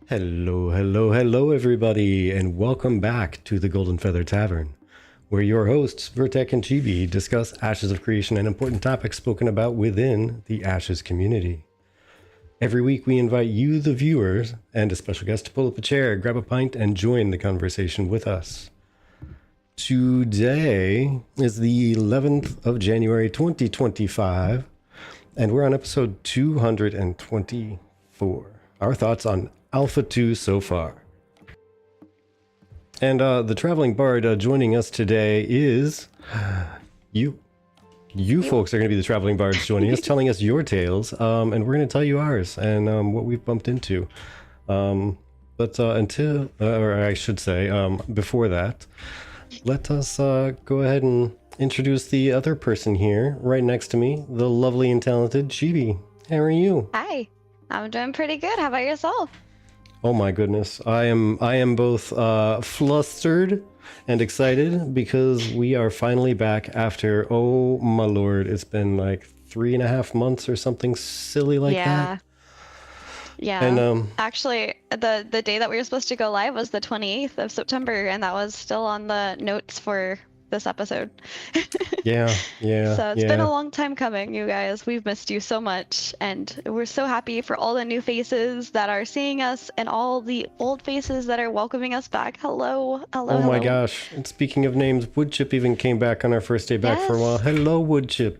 Hello, hello, hello, everybody, and welcome back to the Golden Feather Tavern, where your hosts, Vertek and Chibi, discuss Ashes of Creation and important topics spoken about within the Ashes community. Every week, we invite you, the viewers, and a special guest to pull up a chair, grab a pint, and join the conversation with us. Today is the 11th of January, 2025, and we're on episode 224. Our thoughts on Alpha 2 so far. And the traveling bard joining us today is you. You folks are going to be the traveling bards joining us, telling us your tales, and we're going to tell you ours and what we've bumped into. But until, or I should say, before that, let us go ahead and introduce the other person here, right next to me, the lovely and talented Chibi. How are you? Hi, I'm doing pretty good. How about yourself? Oh my goodness, I am both flustered and excited because we are finally back after, oh my lord, it's been like 3.5 months or something silly like that. Yeah. And actually, the day that we were supposed to go live was the 28th of September, and that was still on the notes for this episode. yeah. So it's been a long time coming, you guys. We've missed you so much, and we're so happy for all the new faces that are seeing us and all the old faces that are welcoming us back. Hello. Oh my gosh. And speaking of names, Woodchip even came back on our first day back for a while. Hello, Woodchip.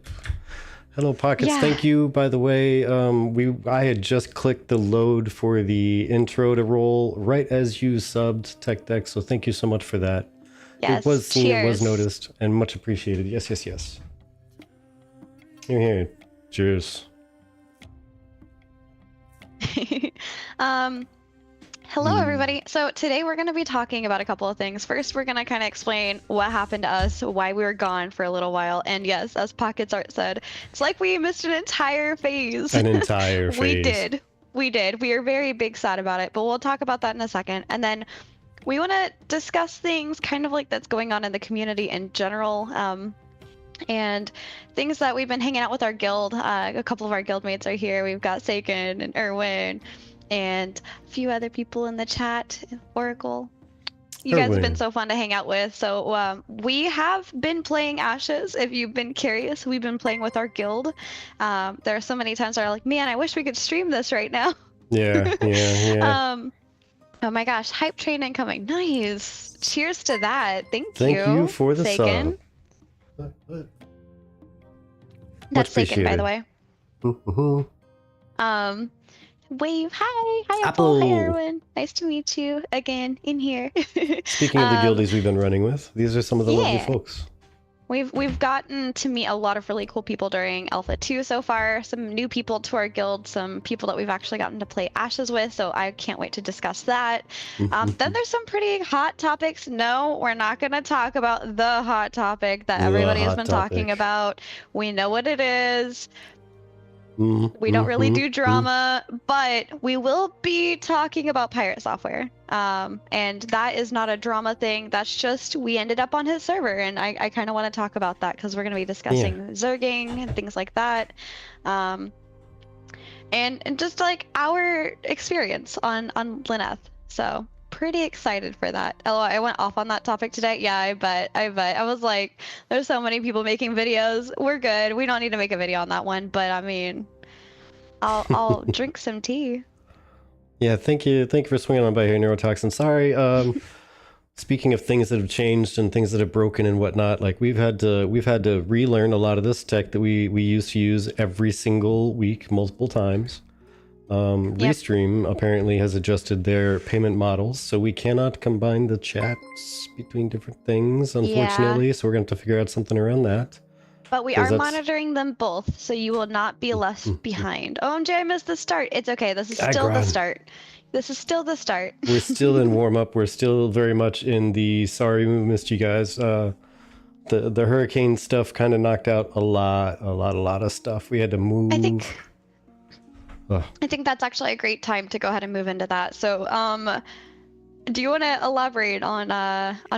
Hello, Pockets. Yeah. Thank you, by the way. I had just clicked the load for the intro to roll right as you subbed Tech Deck, so thank you so much for that. Yes, it was seen, cheers. It was noticed, and much appreciated. Yes. Here. Cheers. Hello, everybody. So today we're going to be talking about a couple of things. First, we're going to kind of explain what happened to us, why we were gone for a little while. And yes, as Pockets Art said, it's like we missed an entire phase. An entire phase. We did. We are very big sad about it, but we'll talk about that in a second. And then we want to discuss things kind of like that's going on in the community in general, and things that we've been hanging out with our guild. A couple of our guildmates are here. We've got Saken and Erwin and a few other people in the chat. Oracle. You guys have been so fun to hang out with. So we have been playing Ashes. If you've been curious, we've been playing with our guild. There are so many times where I'm like, man, I wish we could stream this right now. Yeah. Oh my gosh, hype train incoming. Nice. Cheers to that. Thank you. Thank you for the Saken. sub. That's Saken, by the way. Wave. Hi Apple. Hi Erwin. Nice to meet you again in here. Speaking of the guildies we've been running with, these are some of the lovely folks. We've gotten to meet a lot of really cool people during Alpha 2 so far. Some new people to our guild, some people that we've actually gotten to play Ashes with, so I can't wait to discuss that. Then there's some pretty hot topics. No, we're not going to talk about the hot topic that everybody has been talking about. We know what it is. We don't really do drama, but we will be talking about pirate software. And that is not a drama thing. That's just, we ended up on his server, and I kind of want to talk about that because we're going to be discussing Zerging and things like that. And just like our experience on Lineth. So pretty excited for that. Oh, I went off on that topic today. Yeah, I bet. I was like, there's so many people making videos. We're good. We don't need to make a video on that one, but I mean, I'll drink some tea. Yeah, thank you for swinging on by here, Neurotoxin. Sorry. Speaking of things that have changed and things that have broken and whatnot, like we've had to relearn a lot of this tech that we used to use every single week, multiple times. Restream apparently has adjusted their payment models, so we cannot combine the chats between different things, unfortunately. So we're going to have to figure out something around that. But we are monitoring them both, so you will not be left behind. OMG, I missed the start. It's okay. This is still the start. This is still the start. We're still in warm-up. We're still very much in the sorry we missed you guys. The hurricane stuff kind of knocked out a lot of stuff. We had to move. I think that's actually a great time to go ahead and move into that. So, do you want to elaborate on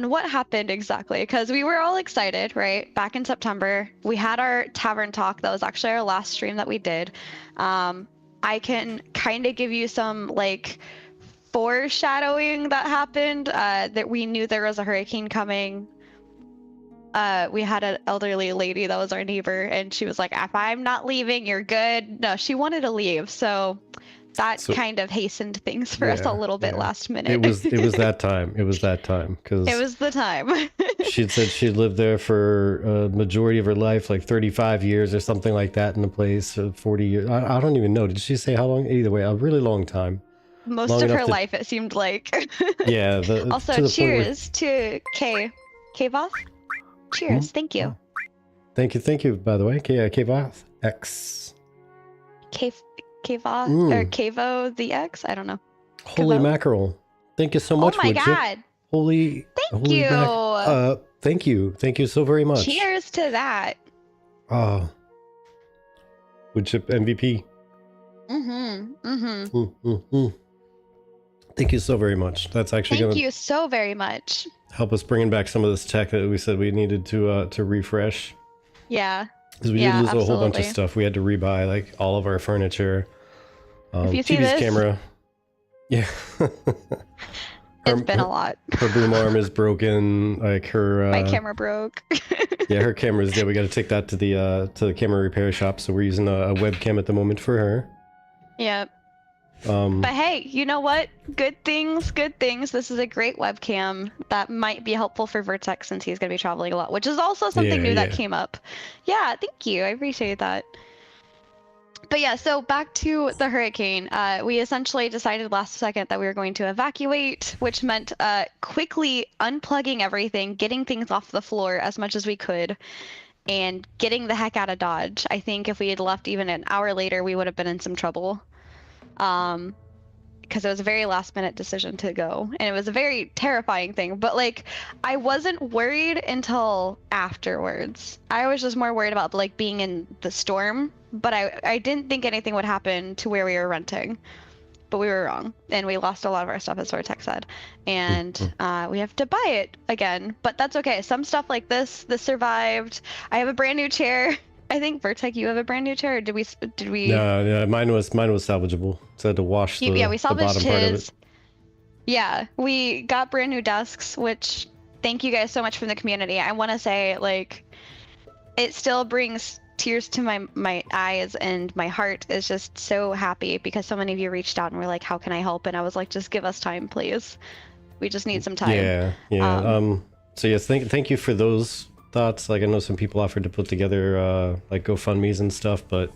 what happened exactly? Because we were all excited, right? Back in September, we had our tavern talk. That was actually our last stream that we did. I can kind of give you some like foreshadowing that happened, that we knew there was a hurricane coming. We had an elderly lady that was our neighbor, and she was like, if I'm not leaving, you're good. No, she wanted to leave, so that kind of hastened things for us a little bit last minute. It was that time. It was that time, because it was the time. she'd said she'd lived there for a majority of her life, like 35 years or something like that in the place, 40 years. I don't even know. Did she say how long? Either way, a really long time. Most of her life, it seemed like. Yeah. Also, cheers to K-Voth. Cheers. Thank you. Thank you, by the way. K-Voth X. K-Voth or Kavo the X? I don't know. Holy mackerel. Thank you so much, Oh my God. Holy. Thank you. Thank you. Thank you so very much. Cheers to that. Woodchip MVP. Thank you so very much. That's actually Thank you so very much. Help us bringing back some of this tech that we said we needed to refresh. Yeah. Because we did lose a whole bunch of stuff. We had to rebuy like all of our furniture. If you see TV's this, camera. Yeah. It's been a lot. Her boom arm is broken. Like her. My camera broke. Yeah, her camera's dead. We got to take that to the camera repair shop. So we're using a webcam at the moment for her. Yep. But hey, you know what? Good things. This is a great webcam that might be helpful for Vertex since he's going to be traveling a lot, which is also something new that came up. Yeah, thank you. I appreciate that. But yeah, so back to the hurricane. We essentially decided last second that we were going to evacuate, which meant quickly unplugging everything, getting things off the floor as much as we could, and getting the heck out of Dodge. I think if we had left even an hour later, we would have been in some trouble. Because it was a very last minute decision to go, and it was a very terrifying thing, but like I wasn't worried until afterwards. I was just more worried about like being in the storm, but I didn't think anything would happen to where we were renting, but we were wrong, and we lost a lot of our stuff, as Vertex said, and we have to buy it again, but that's okay. Some stuff like this survived. I have a brand new chair. I think Vertex, you have a brand new chair. Or did we? No, mine was salvageable. So I had to wash we salvaged the bottom part of it. Yeah, we got brand new desks, which thank you guys so much from the community. I want to say, like, it still brings tears to my eyes, and my heart is just so happy because so many of you reached out and were like, how can I help? And I was like, just give us time, please. We just need some time. Yeah. So yes, thank you for those thoughts. Like, I know some people offered to put together like GoFundMe's and stuff, but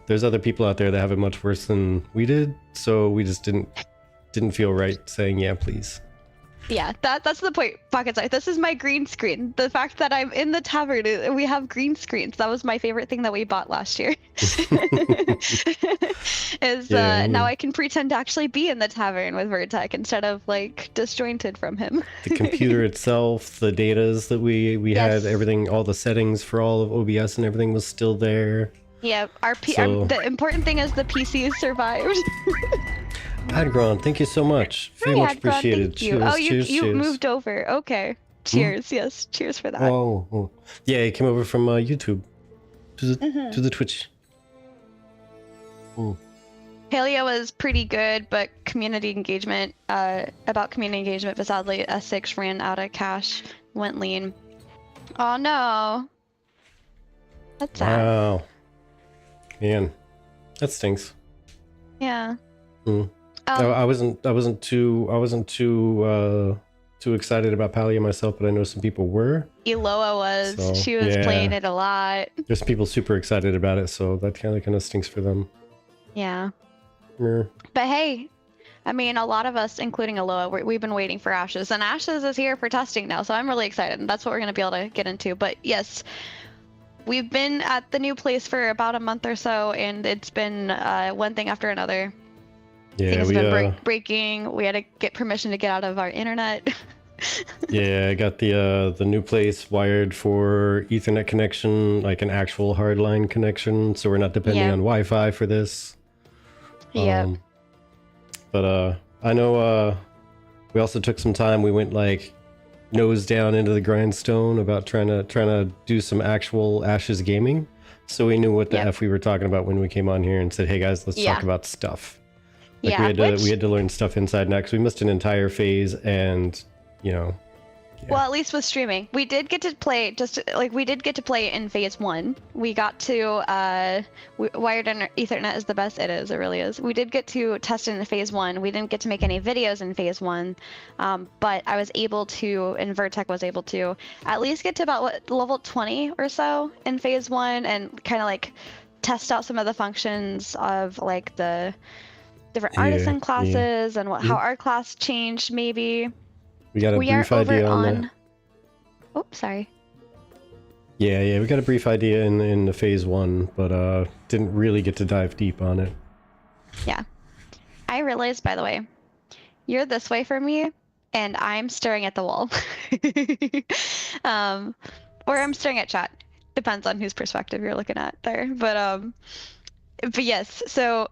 there's other people out there that have it much worse than we did, so we just didn't feel right saying yeah, please. Yeah, that's the point, Pocket's Eye. This is my green screen. The fact that I'm in the tavern, we have green screens. That was my favorite thing that we bought last year. Now I can pretend to actually be in the tavern with Vertex instead of like disjointed from him. The computer itself, the datas that we had, everything, all the settings for all of OBS and everything was still there. Yeah, the important thing is the PC survived. Adgron, thank you so much. Very much appreciated. Thank you. Cheers, you moved over. Okay. Cheers. Yes. Cheers for that. Oh. Yeah, he came over from YouTube to the Twitch. Paleo was pretty good, but community engagement, but sadly S6 ran out of cash, went lean. Oh no. That's sad. Wow. Man, that stinks. Yeah. I wasn't too excited about Paleo myself, but I know some people were. Eloa was. So, she was playing it a lot. There's people super excited about it, so that kind of stinks for them. Yeah. But hey, I mean, a lot of us, including Eloa, we've been waiting for Ashes, and Ashes is here for testing now, so I'm really excited, and that's what we're going to be able to get into. But yes, we've been at the new place for about a month or so, and it's been one thing after another. Yeah, things have been breaking. We had to get permission to get out of our internet. Yeah, I got the new place wired for Ethernet connection, like an actual hardline connection, so we're not depending on Wi-Fi for this. Yeah. But I know we also took some time. We went like nose down into the grindstone about trying to do some actual Ashes gaming, so we knew what the F we were talking about when we came on here and said, hey guys, let's talk about stuff. Like Yeah, we had to learn stuff inside next. We missed an entire phase, and you know. Yeah. Well, at least with streaming, we did get to play we did get to play in phase 1. We got to wired Ethernet is the best. It is. It really is. We did get to test it in phase 1. We didn't get to make any videos in phase 1, but I was able to, and Vertec was able to, at least get to about level 20 or so in phase 1, and kind of like test out some of the functions of like the different artisan classes and how our class changed maybe. We got a brief idea on that. Oh, sorry. Yeah, we got a brief idea in the phase 1, but didn't really get to dive deep on it. Yeah. I realized, by the way, you're this way for me, and I'm staring at the wall. Or I'm staring at chat. Depends on whose perspective you're looking at there. But yes, so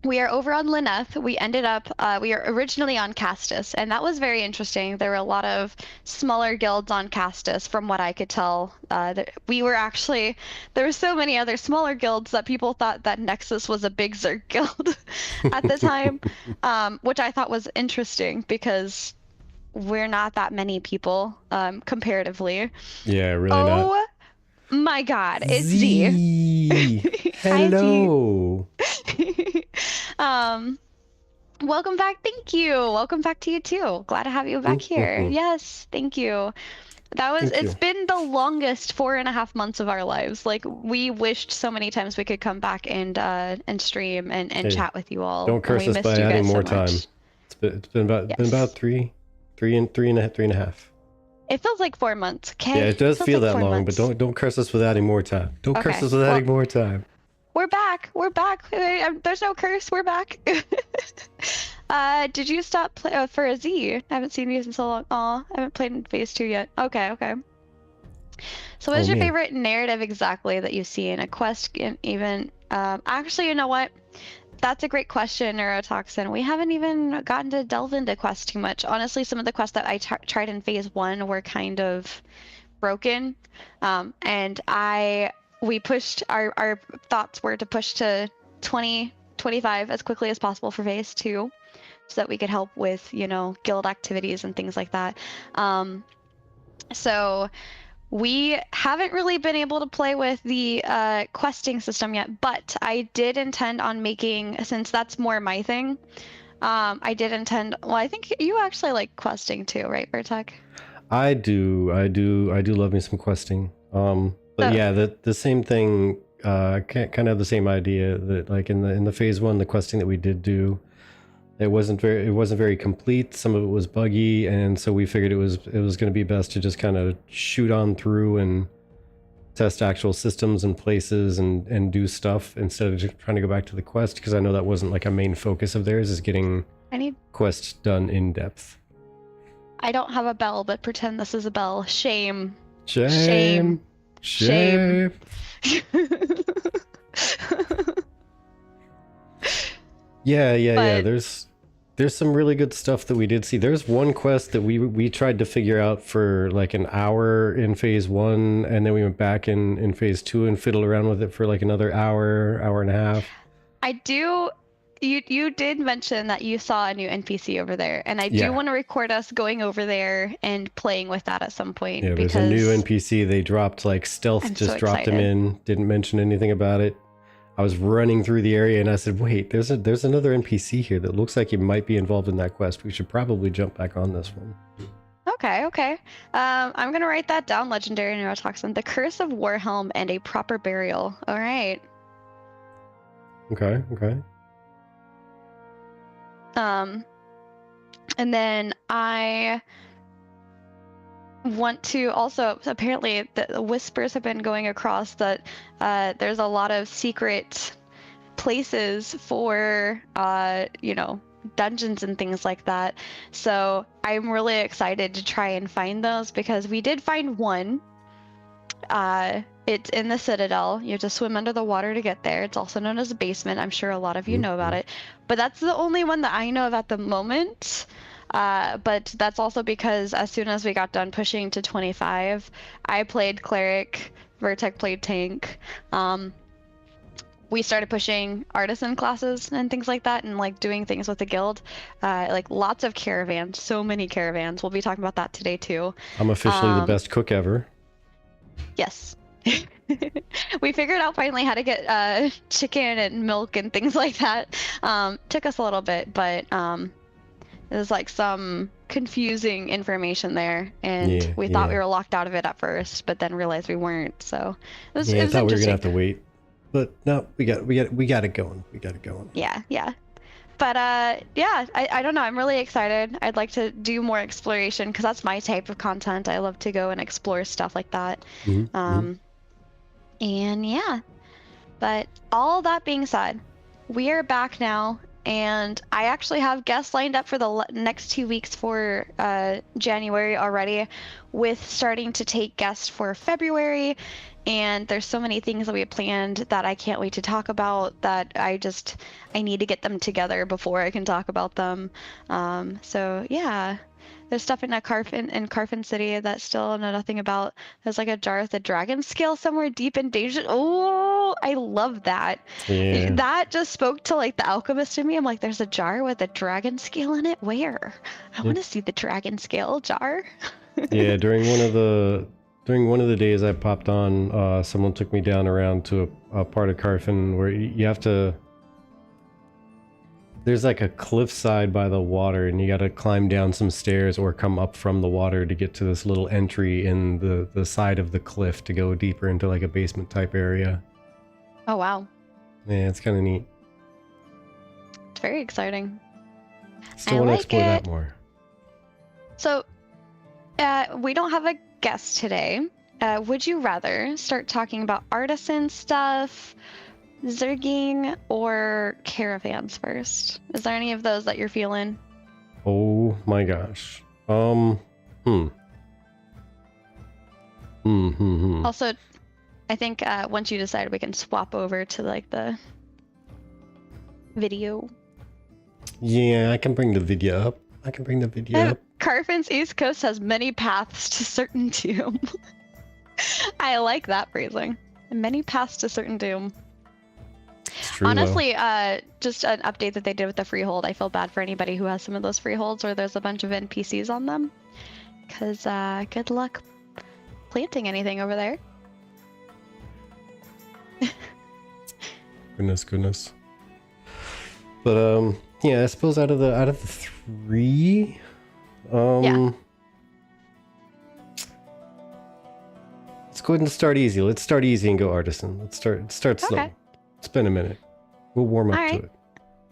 we are over on Lineth. We ended up, we are originally on Castus, and that was very interesting. There were a lot of smaller guilds on Castus, from what I could tell. We were actually, there were so many other smaller guilds that people thought that Nexus was a big Zerg guild at the time, which I thought was interesting because we're not that many people comparatively. Yeah, really not. Oh my God, it's Z. Hello. Welcome back. Thank you. Welcome back to you too. Glad to have you back here. Yes, thank you. It's been the longest 4.5 months of our lives. Like, we wished so many times we could come back and stream and chat with you all. Don't curse us by adding more time. It's been about three and a half. It feels like 4 months. Okay. Yeah, it does feel like that long, but don't curse us with adding more time. Don't curse us with adding more time. We're back. We're back. There's no curse. We're back. Did you stop for a Z? I haven't seen you in so long. Aw, I haven't played in phase 2 yet. Okay. So what is your favorite narrative exactly that you see in a quest even? Actually, you know what? That's a great question, Neurotoxin. We haven't even gotten to delve into quests too much. Honestly, some of the quests that I tried in phase 1 were kind of broken. And we pushed, our thoughts were to push to 25 as quickly as possible for phase 2 so that we could help with, guild activities and things like that. So we haven't really been able to play with the questing system yet, but I did intend on making, since that's more my thing, I think you actually like questing too, right, Vertec? I do love me some questing. But yeah, the same thing, kind of the same idea that like in the phase 1, the questing that we did do, it wasn't very complete. Some of it was buggy, and so we figured it was going to be best to just kind of shoot on through and test actual systems and places and do stuff instead of just trying to go back to the quest, because I know that wasn't like a main focus of theirs, is getting quests done in depth. I don't have a bell, but pretend this is a bell. Shame. Yeah. There's some really good stuff that we did see. There's one quest that we tried to figure out for like an hour in phase 1, and then we went back in phase 2 and fiddled around with it for like another hour and a half. You did mention that you saw a new NPC over there, and I do want to record us going over there and playing with that at some point. Yeah, there's a new NPC. They dropped like stealth, dropped him in, didn't mention anything about it. I was running through the area and I said, wait, there's another NPC here that looks like he might be involved in that quest. We should probably jump back on this one. Okay. I'm going to write that down, Legendary Neurotoxin. The Curse of Warhelm and a Proper Burial. All right. Okay. And then I want to also, apparently the whispers have been going across that there's a lot of secret places for dungeons and things like that. So I'm really excited to try and find those, because we did find one. It's in the Citadel. You have to swim under the water to get there. It's also known as a basement. I'm sure a lot of you know about it, but that's the only one that I know of at the moment. But that's also because as soon as we got done pushing to 25, I played Cleric, Vertec played Tank. we started pushing artisan classes and things like that, and like doing things with the guild. Like lots of caravans, so many caravans. We'll be talking about that today too. I'm officially the best cook ever. Yes. We figured out finally how to get chicken and milk and things like that. Took us a little bit, but it was like some confusing information there, and we thought we were locked out of it at first, but then realized we weren't. So it was, I thought we were gonna have to wait, but no, we got it going. We got it going. Yeah. But yeah, I don't know. I'm really excited. I'd like to do more exploration because that's my type of content. I love to go and explore stuff like that. And yeah, but all that being said, we are back now, and I actually have guests lined up for the next 2 weeks for January already, with starting to take guests for February. And there's so many things that we have planned that I can't wait to talk about, that I need to get them together before I can talk about them. So yeah, there's stuff in Carfin City that still know nothing about. There's like a jar with a dragon scale somewhere deep in danger. Oh, I love that. Yeah. That just spoke to like the alchemist in me. I'm like, there's a jar with a dragon scale in it. Where? I want to see the dragon scale jar. Yeah, during one of the days I popped on, someone took me down around to a part of Carfin where you have to... There's like a cliffside by the water, and you got to climb down some stairs or come up from the water to get to this little entry in the side of the cliff to go deeper into like a basement type area. Oh, wow. Yeah, it's kind of neat. It's very exciting. Still want to explore that more. So, we don't have a guest today. Would you rather start talking about artisan stuff, Zerging, or caravans first? Is there any of those that you're feeling? Oh my gosh. Also, I think once you decide, we can swap over to like the video. Yeah, I can bring the video up. Carfin's East Coast has many paths to certain doom. I like that phrasing. Many paths to certain doom. True, honestly, just an update that they did with the freehold. I feel bad for anybody who has some of those freeholds where there's a bunch of NPCs on them, because good luck planting anything over there. Goodness. But yeah, I suppose out of the three, Yeah. Let's go ahead and start easy. Let's start easy and go artisan. Let's start slow. Okay. It's been a minute. We'll warm up to it.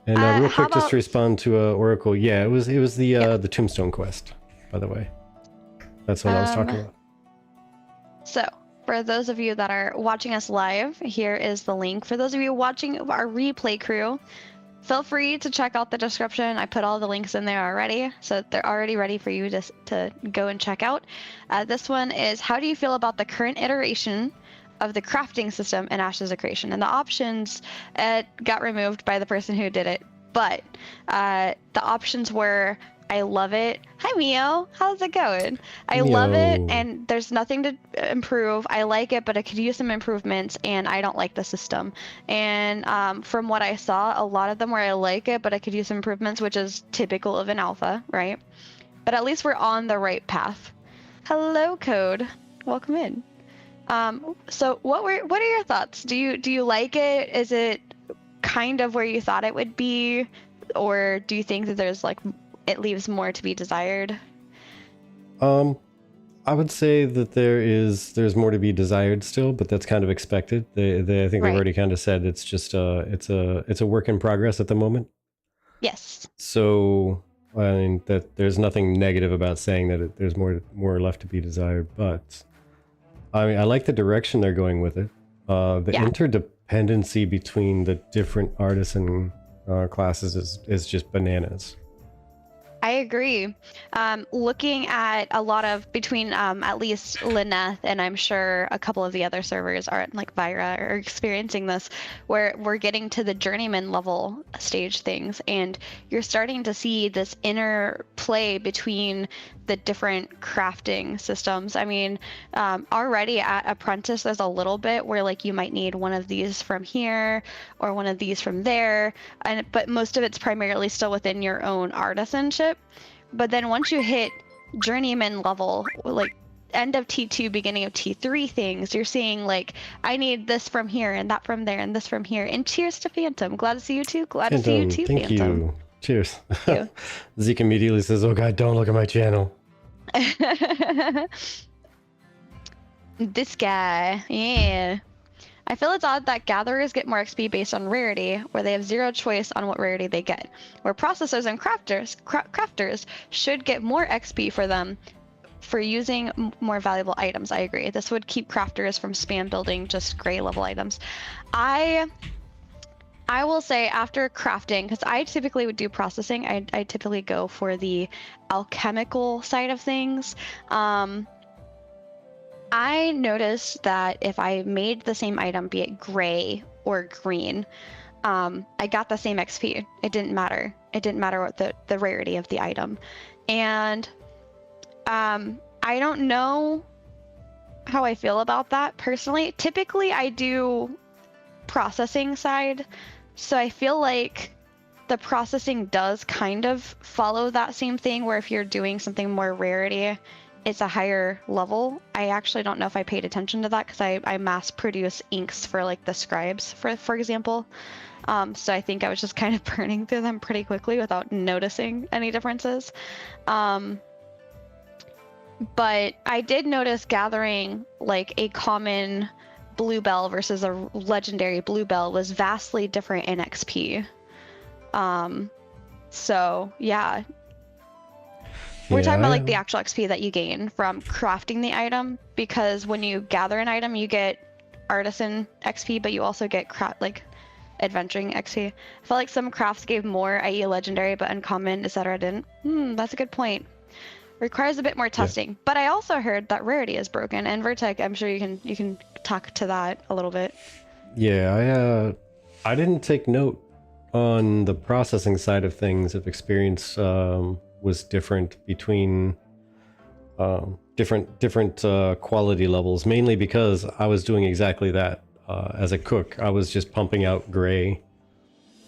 And real quick, just to respond to Oracle. Yeah, it was the Tombstone quest, by the way. That's what I was talking about. So, for those of you that are watching us live, here is the link. For those of you watching our replay crew, feel free to check out the description. I put all the links in there already, so they're already ready for you to go and check out. This one is, how do you feel about the current iteration of the crafting system in AshesofCreation? And the options got removed by the person who did it, but the options were, I love it. Hi, Mio. How's it going? I love it, and there's nothing to improve. I like it, but I could use some improvements, and I don't like the system. And from what I saw, a lot of them were I like it, but I could use some improvements, which is typical of an alpha, right? But at least we're on the right path. Hello, Code. Welcome in. So what are your thoughts? Do you like it? Is it kind of where you thought it would be, or do you think that there's like it leaves more to be desired? I would say that there's more to be desired still, but that's kind of expected. I think they've already kind of said it's just it's a work in progress at the moment. Yes. So I mean that there's nothing negative about saying that there's more left to be desired, but I mean I like the direction they're going with it. The interdependency between the different artisan classes is just bananas. I agree. Looking at a lot of between at least Lineth and I'm sure a couple of the other servers are like Vira are experiencing this, where we're getting to the journeyman level stage things, and you're starting to see this interplay between the different crafting systems. I mean, already at Apprentice, there's a little bit where like you might need one of these from here or one of these from there, but most of it's primarily still within your own artisanship. But then once you hit journeyman level, like end of T2, beginning of T3 things, you're seeing like, I need this from here and that from there and this from here. And cheers to Phantom. Glad to see you too. Glad to see you too, thank Phantom. you. Cheers. Thank you. Zeke immediately says, "Oh God, don't look at my channel." This guy, yeah. I feel it's odd that gatherers get more XP based on rarity, where they have zero choice on what rarity they get. Where processors and crafters should get more XP for them for using more valuable items. I agree. This would keep crafters from spam building just gray level items. I will say after crafting, because I typically would do processing, I typically go for the alchemical side of things. I noticed that if I made the same item, be it gray or green, I got the same XP. It didn't matter. It didn't matter what the rarity of the item. And I don't know how I feel about that personally. Typically, I do processing side, so I feel like the processing does kind of follow that same thing, where if you're doing something more rarity, it's a higher level. I actually don't know if I paid attention to that because I mass produce inks for like the scribes, for example. So I think I was just kind of burning through them pretty quickly without noticing any differences. But I did notice gathering like a common bluebell versus a legendary bluebell was vastly different in XP. So yeah. We're talking about like the actual XP that you gain from crafting the item, because when you gather an item, you get artisan XP, but you also get like adventuring XP. I felt like some crafts gave more, i.e. legendary, but uncommon, etc. didn't. That's a good point. Requires a bit more testing. But I also heard that rarity is broken, and Vertec, I'm sure you can talk to that a little bit. Yeah, I didn't take note on the processing side of things if experience was different between different quality levels, mainly because I was doing exactly that. As a cook, I was just pumping out gray,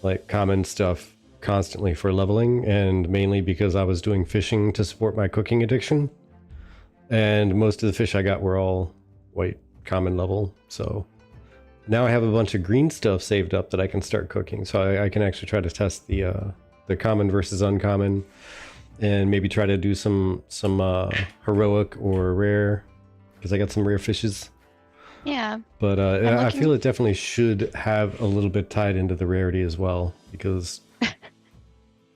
like common stuff constantly for leveling, and mainly because I was doing fishing to support my cooking addiction, and most of the fish I got were all white common level. So now I have a bunch of green stuff saved up that I can start cooking, so I can actually try to test the common versus uncommon, and maybe try to do some heroic or rare, because I got some rare fishes. Yeah. But I feel it definitely should have a little bit tied into the rarity as well, because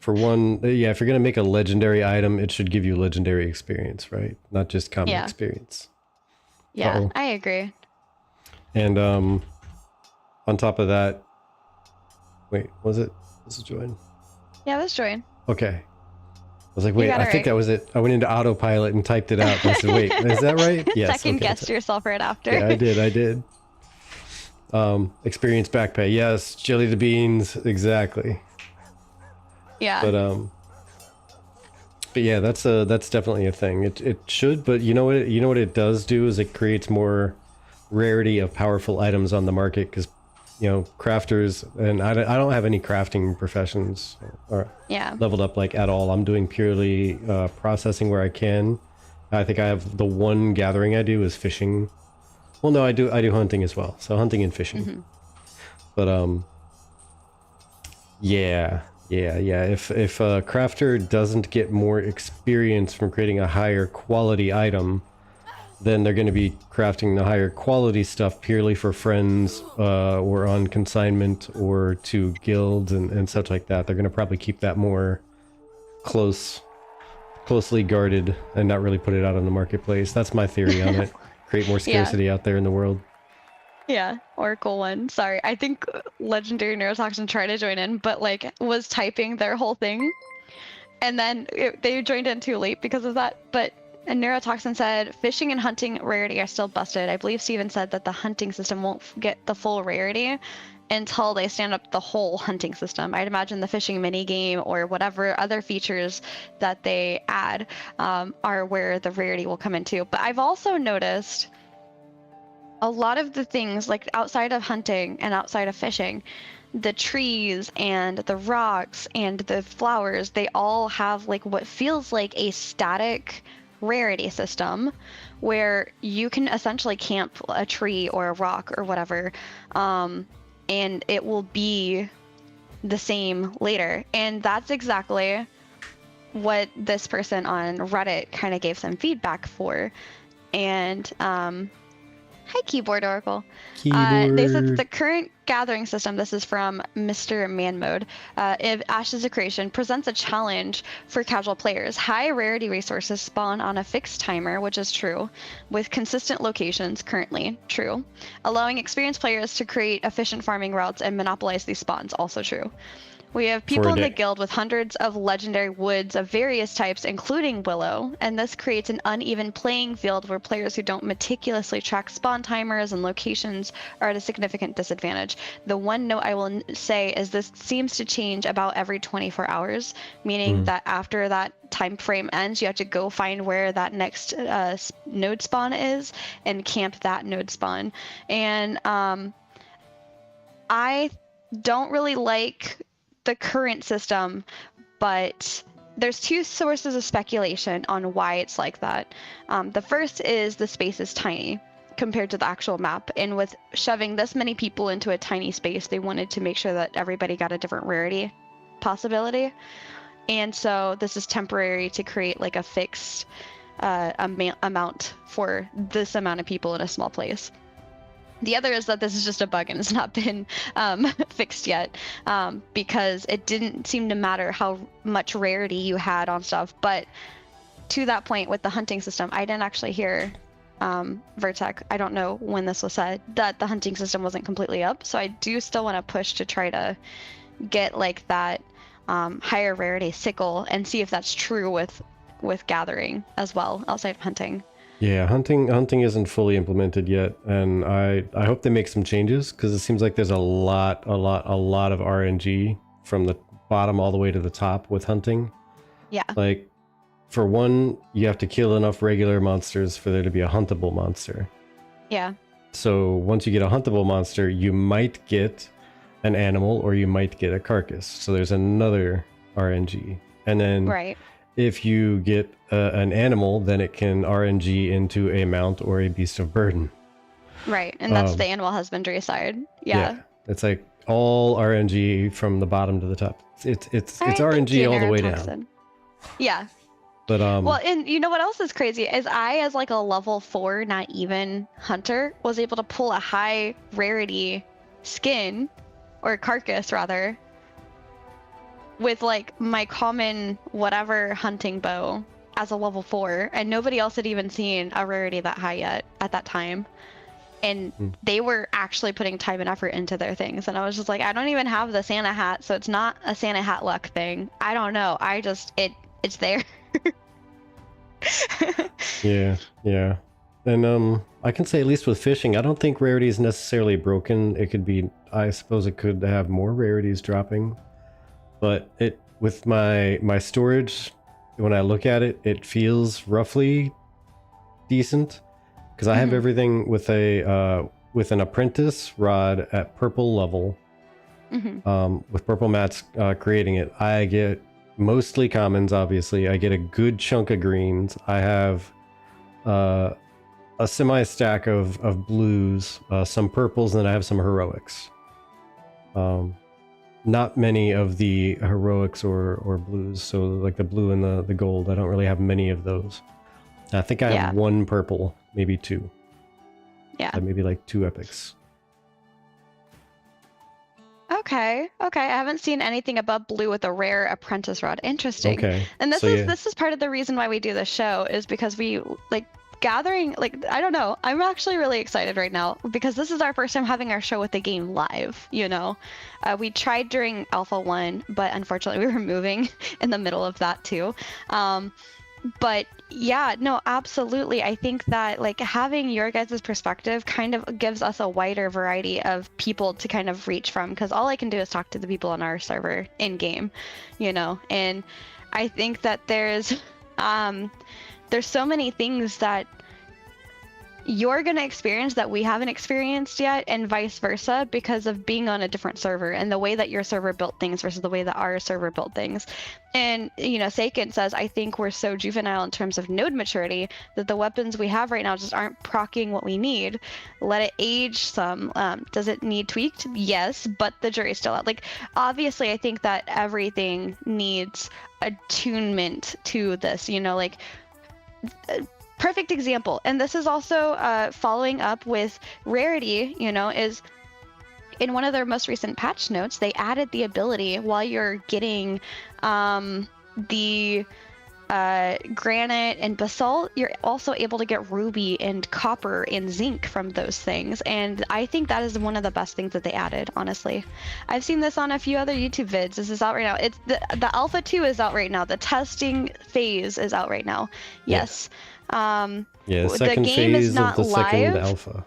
for one, yeah, if you're going to make a legendary item, it should give you legendary experience, right? Not just common experience. Yeah, I agree. And on top of that, wait, was it? This is Join? Yeah, this is Join. Okay. I was like, wait, I think that was it. I went into autopilot and typed it out. And I said, wait, is that right? Yes. Second guessed yourself right after. Yeah, I did. Experience back pay. Yes. Jelly the beans. Exactly. Yeah. But yeah, that's definitely a thing. It should, but you know what it does do is it creates more rarity of powerful items on the market, because crafters, and I don't have any crafting professions or leveled up like at all. I'm doing purely processing where I can. I think I have the one gathering I do is fishing. Well, no, I do hunting as well. So hunting and fishing. Mm-hmm. But yeah. If a crafter doesn't get more experience from creating a higher quality item, then they're going to be crafting the higher quality stuff purely for friends or on consignment or to guilds and such like that. They're going to probably keep that more closely guarded and not really put it out on the marketplace. That's my theory on it. Create more scarcity out there in the world. Yeah, Oracle one. Sorry, I think Legendary Neurotoxin tried to join in, but like was typing their whole thing and then they joined in too late because of that. But and Neurotoxin said fishing and hunting rarity are still busted. I believe Steven said that the hunting system won't get the full rarity until they stand up the whole hunting system. I'd imagine the fishing mini game or whatever other features that they add are where the rarity will come into. But I've also noticed a lot of the things like outside of hunting and outside of fishing, the trees and the rocks and the flowers, they all have like what feels like a static rarity system where you can essentially camp a tree or a rock or whatever, and it will be the same later. And that's exactly what this person on Reddit kind of gave some feedback for. And hi, Keyboard Oracle. They said that the current gathering system, this is from Mr. Man Mode, if AshesofCreation presents a challenge for casual players. High rarity resources spawn on a fixed timer, which is true, with consistent locations, currently true. Allowing experienced players to create efficient farming routes and monopolize these spawns, also true. We have people in the guild with hundreds of legendary woods of various types, including willow, and this creates an uneven playing field where players who don't meticulously track spawn timers and locations are at a significant disadvantage. The one note I will say is this seems to change about every 24 hours, meaning that after that time frame ends, you have to go find where that next node spawn is and camp that node spawn. And I don't really like the current system, but there's two sources of speculation on why it's like that. The first is the space is tiny compared to the actual map, and with shoving this many people into a tiny space, they wanted to make sure that everybody got a different rarity possibility, and so this is temporary to create like a fixed amount for this amount of people in a small place. The other is that this is just a bug and it's not been fixed yet, because it didn't seem to matter how much rarity you had on stuff. But to that point with the hunting system, I didn't actually hear Vertec, I don't know when this was said, that the hunting system wasn't completely up. So I do still want to push to try to get like that higher rarity sickle and see if that's true with gathering as well outside of hunting. Yeah, hunting isn't fully implemented yet, and I hope they make some changes, because it seems like there's a lot of RNG from the bottom all the way to the top with hunting. Yeah. Like, for one, you have to kill enough regular monsters for there to be a huntable monster. Yeah. So once you get a huntable monster, you might get an animal or you might get a carcass. So there's another RNG. And then right. If you get an animal, then it can RNG into a mount or a beast of burden. Right, and that's the animal husbandry side. Yeah. It's like all RNG from the bottom to the top. It's RNG all the way down. Yeah. But well, and you know what else is crazy is I, as like a level 4 not even hunter, was able to pull a high rarity skin, or carcass rather, with like my common whatever hunting bow as a level 4, and nobody else had even seen a rarity that high yet at that time, and they were actually putting time and effort into their things, and I was just like, I don't even have the Santa hat, so it's not a Santa hat luck thing. I don't know, I just it's there. yeah and I can say, at least with fishing, I don't think rarity is necessarily broken. It could be, I suppose it could have more rarities dropping. But with my storage, when I look at it, it feels roughly decent, because I have everything with with an apprentice rod at purple level, with purple mats creating it. I get mostly commons, obviously. I get a good chunk of greens. I have a semi stack of blues, some purples, and then I have some heroics. Not many of the heroics or blues, so like the blue and the gold, I don't really have many of those. I think I have one purple, maybe two. Yeah. Maybe like 2 epics. Okay. I haven't seen anything above blue with a rare apprentice rod. Interesting. Okay. And this is part of the reason why we do this show, is because we like gathering, like, I don't know, I'm actually really excited right now because this is our first time having our show with the game live, you know. We tried during Alpha 1, but unfortunately we were moving in the middle of that too. But yeah, no, absolutely. I think that like having your guys' perspective kind of gives us a wider variety of people to kind of reach from, because all I can do is talk to the people on our server in game, you know. And I think that there's so many things that you're going to experience that we haven't experienced yet, and vice versa, because of being on a different server and the way that your server built things versus the way that our server built things. And, you know, Seiken says, I think we're so juvenile in terms of node maturity that the weapons we have right now just aren't proccing what we need. Let it age some. Does it need tweaked? Yes, but the jury's still out. Like, obviously, I think that everything needs attunement to this, you know, like, perfect example, and this is also following up with rarity, you know, is in one of their most recent patch notes, they added the ability while you're getting the granite and basalt, you're also able to get ruby and copper and zinc from those things. And I think that is one of the best things that they added, honestly. I've seen this on a few other YouTube vids. This is out right now. It's the Alpha 2 is out right now. The testing phase is out right now. Yes. Yeah, the second game phase is not of the second live. alpha.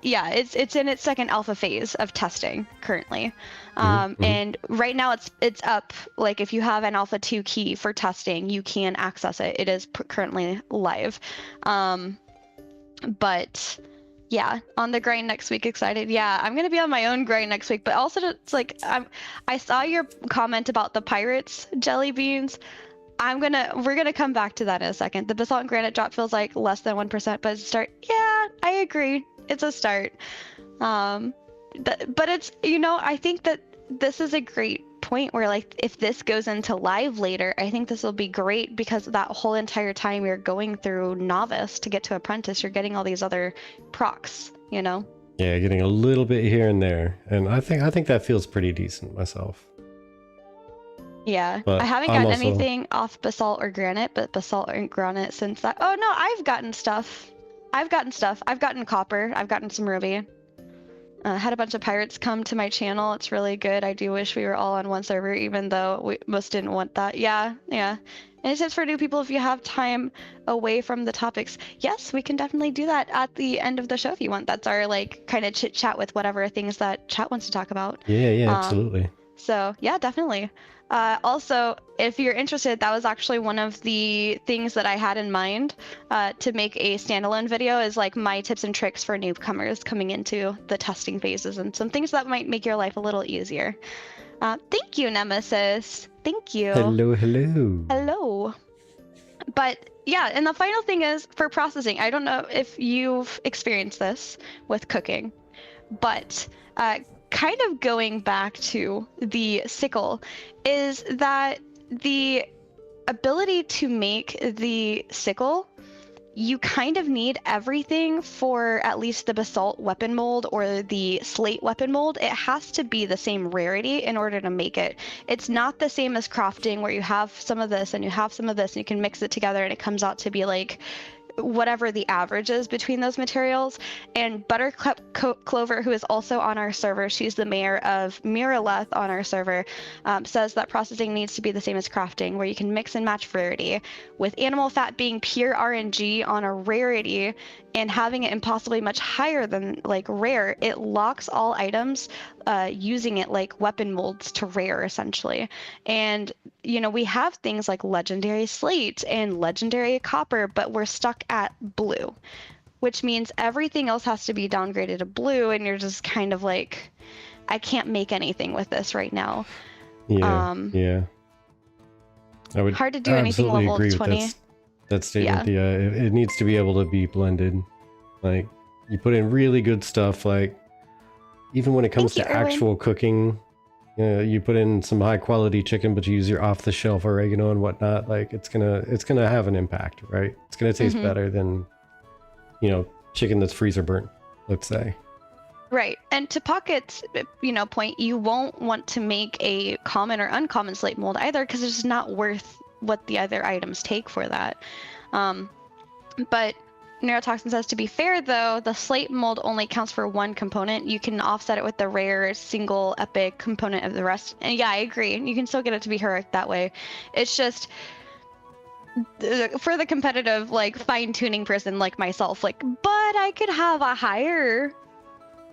Yeah, it's in its second alpha phase of testing currently. Mm-hmm. And right now it's up. Like, if you have an alpha 2 key for testing, you can access it. It is currently live. But yeah, on the grind next week, excited. Yeah, I'm gonna be on my own grind next week, but also it's like I saw your comment about the pirates jelly beans. We're gonna come back to that in a second. The basalt and granite drop feels like less than 1%, but it's a start. Yeah, I agree. It's a start. But it's, you know, I think that this is a great point where, like, if this goes into live later, I think this will be great, because that whole entire time you're going through novice to get to apprentice, you're getting all these other procs, you know? Yeah, getting a little bit here and there, and I think that feels pretty decent myself. Yeah, but I haven't gotten anything off basalt or granite, but basalt and granite since that. Oh no, I've gotten stuff. I've gotten copper. I've gotten some ruby. Had a bunch of pirates come to my channel. It's really good. I do wish we were all on one server, even though we most didn't want that. Yeah. Any tips for new people if you have time away from the topics? Yes, we can definitely do that at the end of the show if you want. That's our, like, kind of chit chat with whatever things that chat wants to talk about. Yeah, absolutely. So yeah, definitely. Also, if you're interested, that was actually one of the things that I had in mind to make a standalone video, is like my tips and tricks for newcomers coming into the testing phases and some things that might make your life a little easier. Thank you, Nemesis. Thank you. Hello. But yeah, and the final thing is for processing. I don't know if you've experienced this with cooking, but kind of going back to the sickle, is that the ability to make the sickle, you kind of need everything for at least the basalt weapon mold or the slate weapon mold. It has to be the same rarity in order to make it. It's not the same as crafting, where you have some of this and you have some of this and you can mix it together and it comes out to be like whatever the average is between those materials. And Buttercup Clover, who is also on our server, she's the mayor of Miraleth on our server, says that processing needs to be the same as crafting, where you can mix and match rarity, with animal fat being pure RNG on a rarity and having it impossibly much higher than like rare. It locks all items using it like weapon molds to rare, essentially. And you know, we have things like legendary slate and legendary copper, but we're stuck at blue, which means everything else has to be downgraded to blue, and you're just kind of like, I can't make anything with this right now. Yeah. I would hard to do anything level agree 20. With that statement. Yeah, it needs to be able to be blended. Like, you put in really good stuff, like even when it comes to actual cooking, you put in some high quality chicken, but you use your off the shelf oregano and whatnot, like it's gonna have an impact, right? It's gonna taste better than, you know, chicken that's freezer burnt, let's say. Right. And to Pocket's, you know, point, you won't want to make a common or uncommon slate mold either, because it's just not worth what the other items take for that. But Neurotoxin says, to be fair though, the slate mold only counts for one component. You can offset it with the rare single epic component of the rest. And yeah, I agree. You can still get it to be heroic that way. It's just for the competitive, like, fine-tuning person like myself, like, but I could have a higher,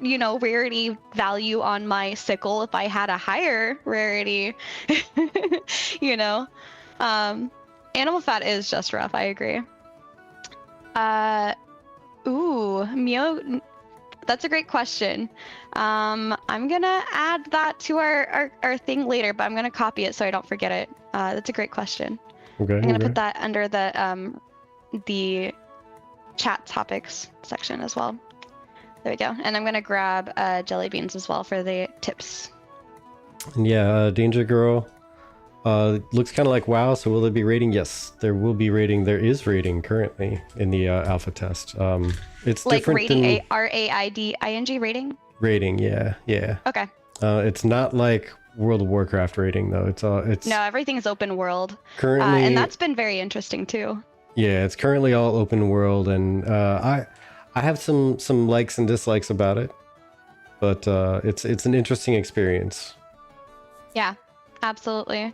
you know, rarity value on my sickle if I had a higher rarity. You know, animal fat is just rough. I agree. Mio, that's a great question. I'm gonna add that to our thing later, but I'm gonna copy it so I don't forget it. That's a great question. Okay. I'm gonna put that under the chat topics section as well. There we go. And I'm gonna grab jelly beans as well for the tips. Yeah, Danger Girl. Looks kind of like WoW, so will there be rating? Yes, there will be rating. There is rating currently in the alpha test. It's like different rating, than... RAIDING rating? Rating, yeah. Okay. It's not like World of Warcraft rating though. It's no, everything's open world. Currently, and that's been very interesting too. Yeah, it's currently all open world, and I have some likes and dislikes about it, but it's an interesting experience. Yeah, absolutely.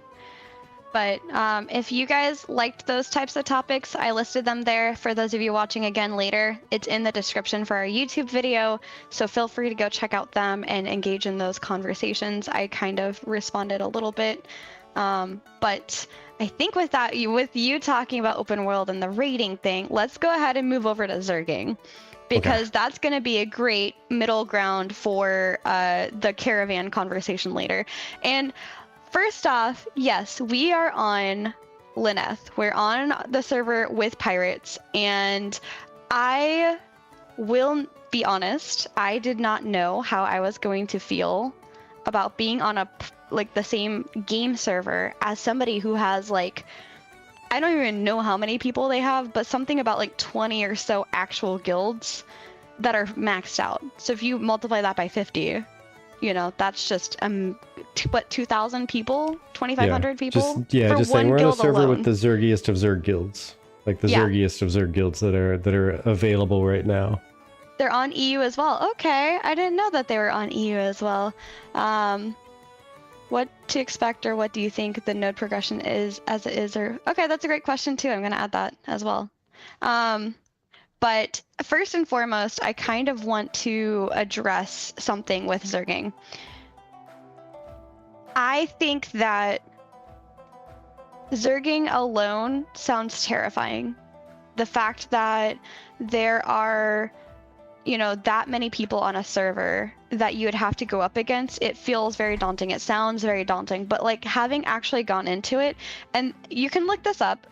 But if you guys liked those types of topics, I listed them there for those of you watching again later. It's in the description for our YouTube video, so feel free to go check out them and engage in those conversations. I kind of responded a little bit, but I think with that, with you talking about open world and the rating thing, let's go ahead and move over to Zerging, because that's going to be a great middle ground for the Caravan conversation later. And first off, yes, we are on Lineth. We're on the server with pirates, and I will be honest, I did not know how I was going to feel about being on the same game server as somebody who has, like, I don't even know how many people they have, but something about like 20 or so actual guilds that are maxed out. So if you multiply that by 50, you know, that's just 2,000 people, 2,500 people. Just saying, we're on a server with the Zergiest of Zerg guilds, like the Zergiest of Zerg guilds that are available right now. They're on EU as well. Okay, I didn't know that they were on EU as well. What to expect, or what do you think the node progression is as it is? Or okay, that's a great question too. I'm gonna add that as well. But first and foremost, I kind of want to address something with Zerging. I think that Zerging alone sounds terrifying. The fact that there are, you know, that many people on a server that you would have to go up against, it feels very daunting. It sounds very daunting, but like having actually gone into it, and you can look this up,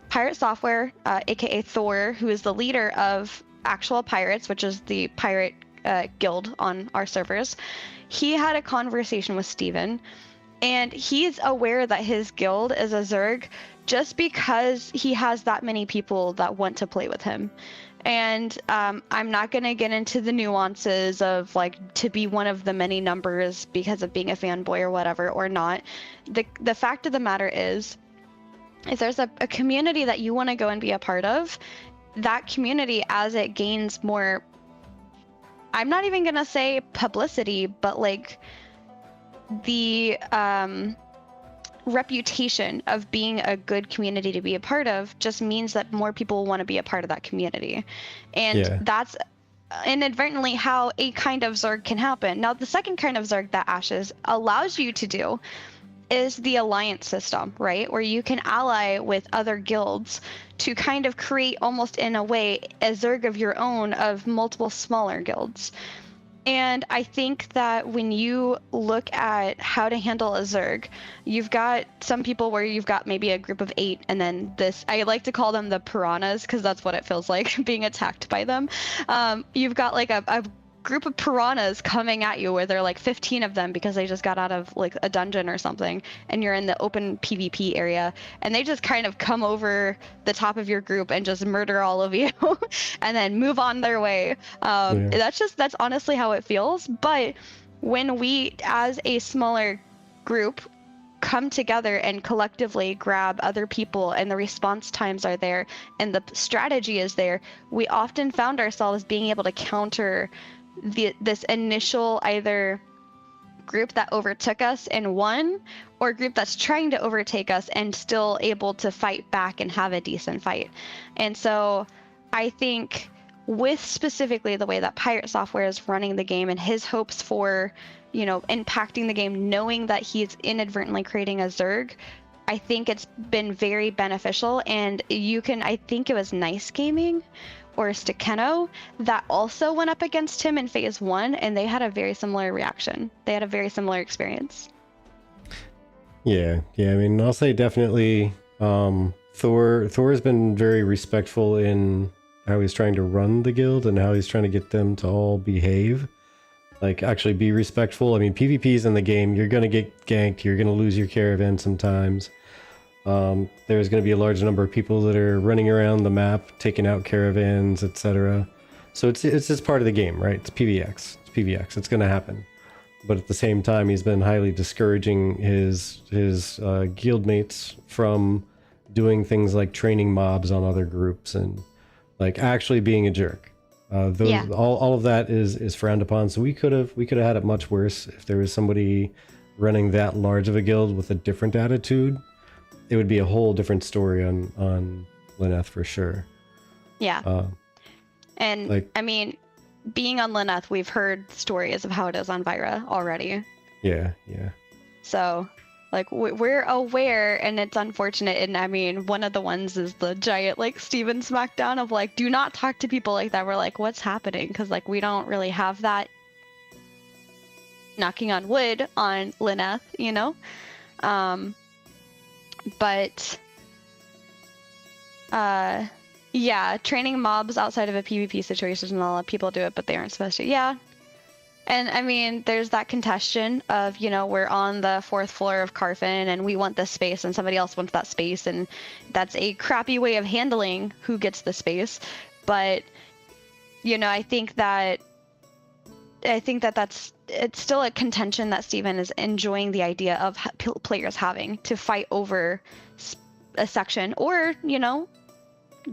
Pirate Software, aka Thor, who is the leader of Actual Pirates, which is the pirate guild on our servers, he had a conversation with Steven, and he's aware that his guild is a Zerg just because he has that many people that want to play with him. And I'm not going to get into the nuances of like to be one of the many numbers because of being a fanboy or whatever, or not. The fact of the matter is, if there's a community that you want to go and be a part of, that community, as it gains more, I'm not even going to say publicity, but like the reputation of being a good community to be a part of just means that more people want to be a part of that community. And that's inadvertently how a kind of Zerg can happen. Now, the second kind of Zerg that Ashes allows you to do is the alliance system, right? Where you can ally with other guilds to kind of create, almost in a way, a Zerg of your own of multiple smaller guilds. And I think that when you look at how to handle a Zerg, you've got some people where you've got maybe a group of 8, and then this, I like to call them the piranhas because that's what it feels like being attacked by them. You've got like a group of piranhas coming at you where there are like 15 of them because they just got out of like a dungeon or something, and you're in the open PvP area, and they just kind of come over the top of your group and just murder all of you and then move on their way. That's honestly how it feels. But when we, as a smaller group, come together and collectively grab other people, and the response times are there and the strategy is there, we often found ourselves being able to counter this initial either group that overtook us and won, or group that's trying to overtake us and still able to fight back and have a decent fight. And so I think with specifically the way that Pirate Software is running the game and his hopes for, you know, impacting the game, knowing that he's inadvertently creating a Zerg, I think it's been very beneficial. And you can, I think it was Nice Gaming or Stakeno that also went up against him in phase 1, and they had a very similar reaction. They had a very similar experience. Yeah, I mean, I'll say definitely Thor has been very respectful in how he's trying to run the guild and how he's trying to get them to all behave. Like, actually be respectful. I mean, PvP's in the game. You're going to get ganked. You're going to lose your caravan sometimes. There's going to be a large number of people that are running around the map, taking out caravans, etc. So it's just part of the game, right? It's PvX. It's going to happen. But at the same time, he's been highly discouraging his guildmates from doing things like training mobs on other groups and like actually being a jerk. All of that is frowned upon. So we could have had it much worse if there was somebody running that large of a guild with a different attitude. It would be a whole different story on Lyneth for sure. Yeah. And like, I mean, being on Lyneth, we've heard stories of how it is on Vyra already. Yeah. So, like, we're aware, and it's unfortunate. And I mean, one of the ones is the giant, like, Steven smackdown of, like, do not talk to people like that. We're like, what's happening? Because, like, we don't really have that, knocking on wood, on Lyneth, you know? Yeah, training mobs outside of a PvP situation, and a lot of people do it, but they aren't supposed to. Yeah. And I mean, there's that contention of, you know, we're on the 4th floor of Carfin and we want this space and somebody else wants that space, and that's a crappy way of handling who gets the space. But, you know, I think that it's still a contention that Steven is enjoying the idea of players having to fight over a section, or, you know,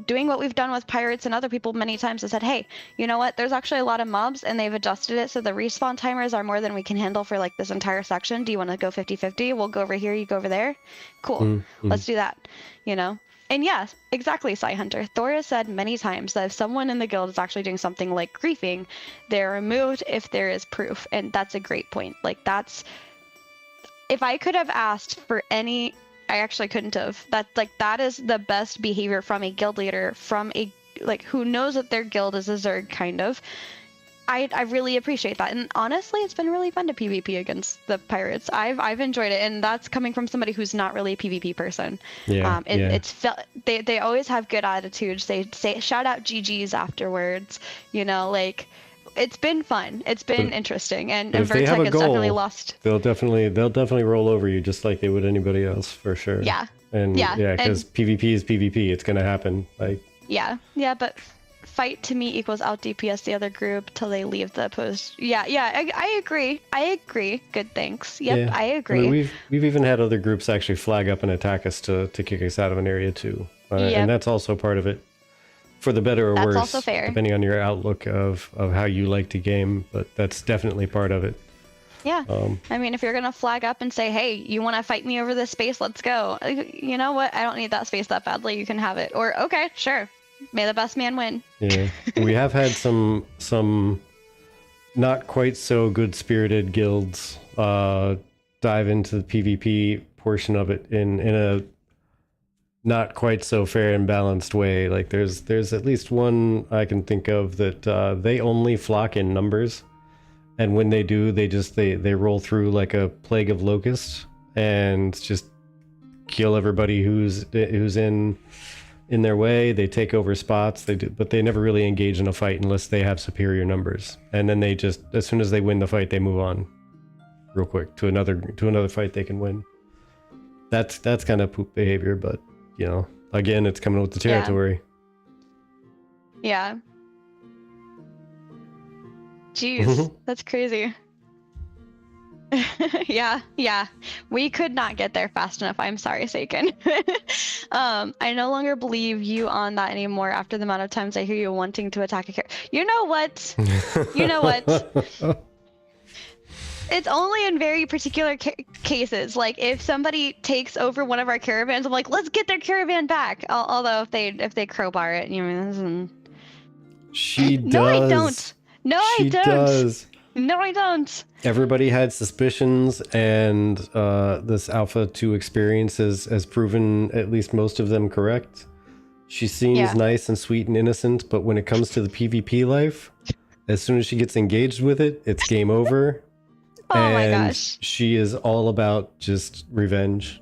doing what we've done with pirates and other people many times, has said, hey, you know what, there's actually a lot of mobs and they've adjusted it so the respawn timers are more than we can handle for like this entire section. Do you want to go 50-50? We'll go over here, you go over there. Cool. Let's do that, you know? And yes, exactly, Psy Hunter. Thor has said many times that if someone in the guild is actually doing something like griefing, they're removed if there is proof. And that's a great point. Like, that's, if I could have asked for any, I actually couldn't have. That is the best behavior from a guild leader, from a, like, who knows that their guild is a Zerg, kind of. I really appreciate that. And honestly, it's been really fun to PvP against the pirates. I've enjoyed it, and that's coming from somebody who's not really a PvP person. It's felt, they always have good attitudes. They say shout out GGs afterwards, you know, like, it's been fun. It's been interesting, and Vertec has definitely lost. They'll definitely roll over you just like they would anybody else, for sure. Yeah. And because PvP is PvP, it's gonna happen. Like. Yeah, but fight to me equals out DPS the other group till they leave the post. I agree. Good, thanks. Yep, I agree. I mean, we've even had other groups actually flag up and attack us to kick us out of an area too, and that's also part of it. For the better or worse, also fair, depending on your outlook of how you like to game, but that's definitely part of it. Yeah. I mean, if you're going to flag up and say, hey, you want to fight me over this space, let's go. You know what? I don't need that space that badly. You can have it. Or, okay, sure. May the best man win. Yeah. We have had some not quite so good-spirited guilds dive into the PvP portion of it in a not quite so fair and balanced way. Like, there's at least one I can think of that they only flock in numbers, and when they do, they roll through like a plague of locusts and just kill everybody who's in their way. They take over spots, but they never really engage in a fight unless they have superior numbers, and then they just, as soon as they win the fight, they move on real quick to another fight they can win. That's kind of poop behavior, but you know, again, it's coming with the territory. Yeah. Jeez, that's crazy. Yeah. We could not get there fast enough. I'm sorry, Saken. I no longer believe you on that anymore after the amount of times I hear you wanting to attack a character. You know what? You know what? It's only in very particular cases. Like if somebody takes over one of our caravans, I'm like, let's get their caravan back. Although if they crowbar it, you know. She does. No, I don't. No, I don't. She does. No, I don't. Everybody had suspicions, and this Alpha 2 experience has proven at least most of them correct. She seems nice and sweet and innocent, but when it comes to the PvP life, as soon as she gets engaged with it, it's game over. Oh my and gosh. She is all about just revenge.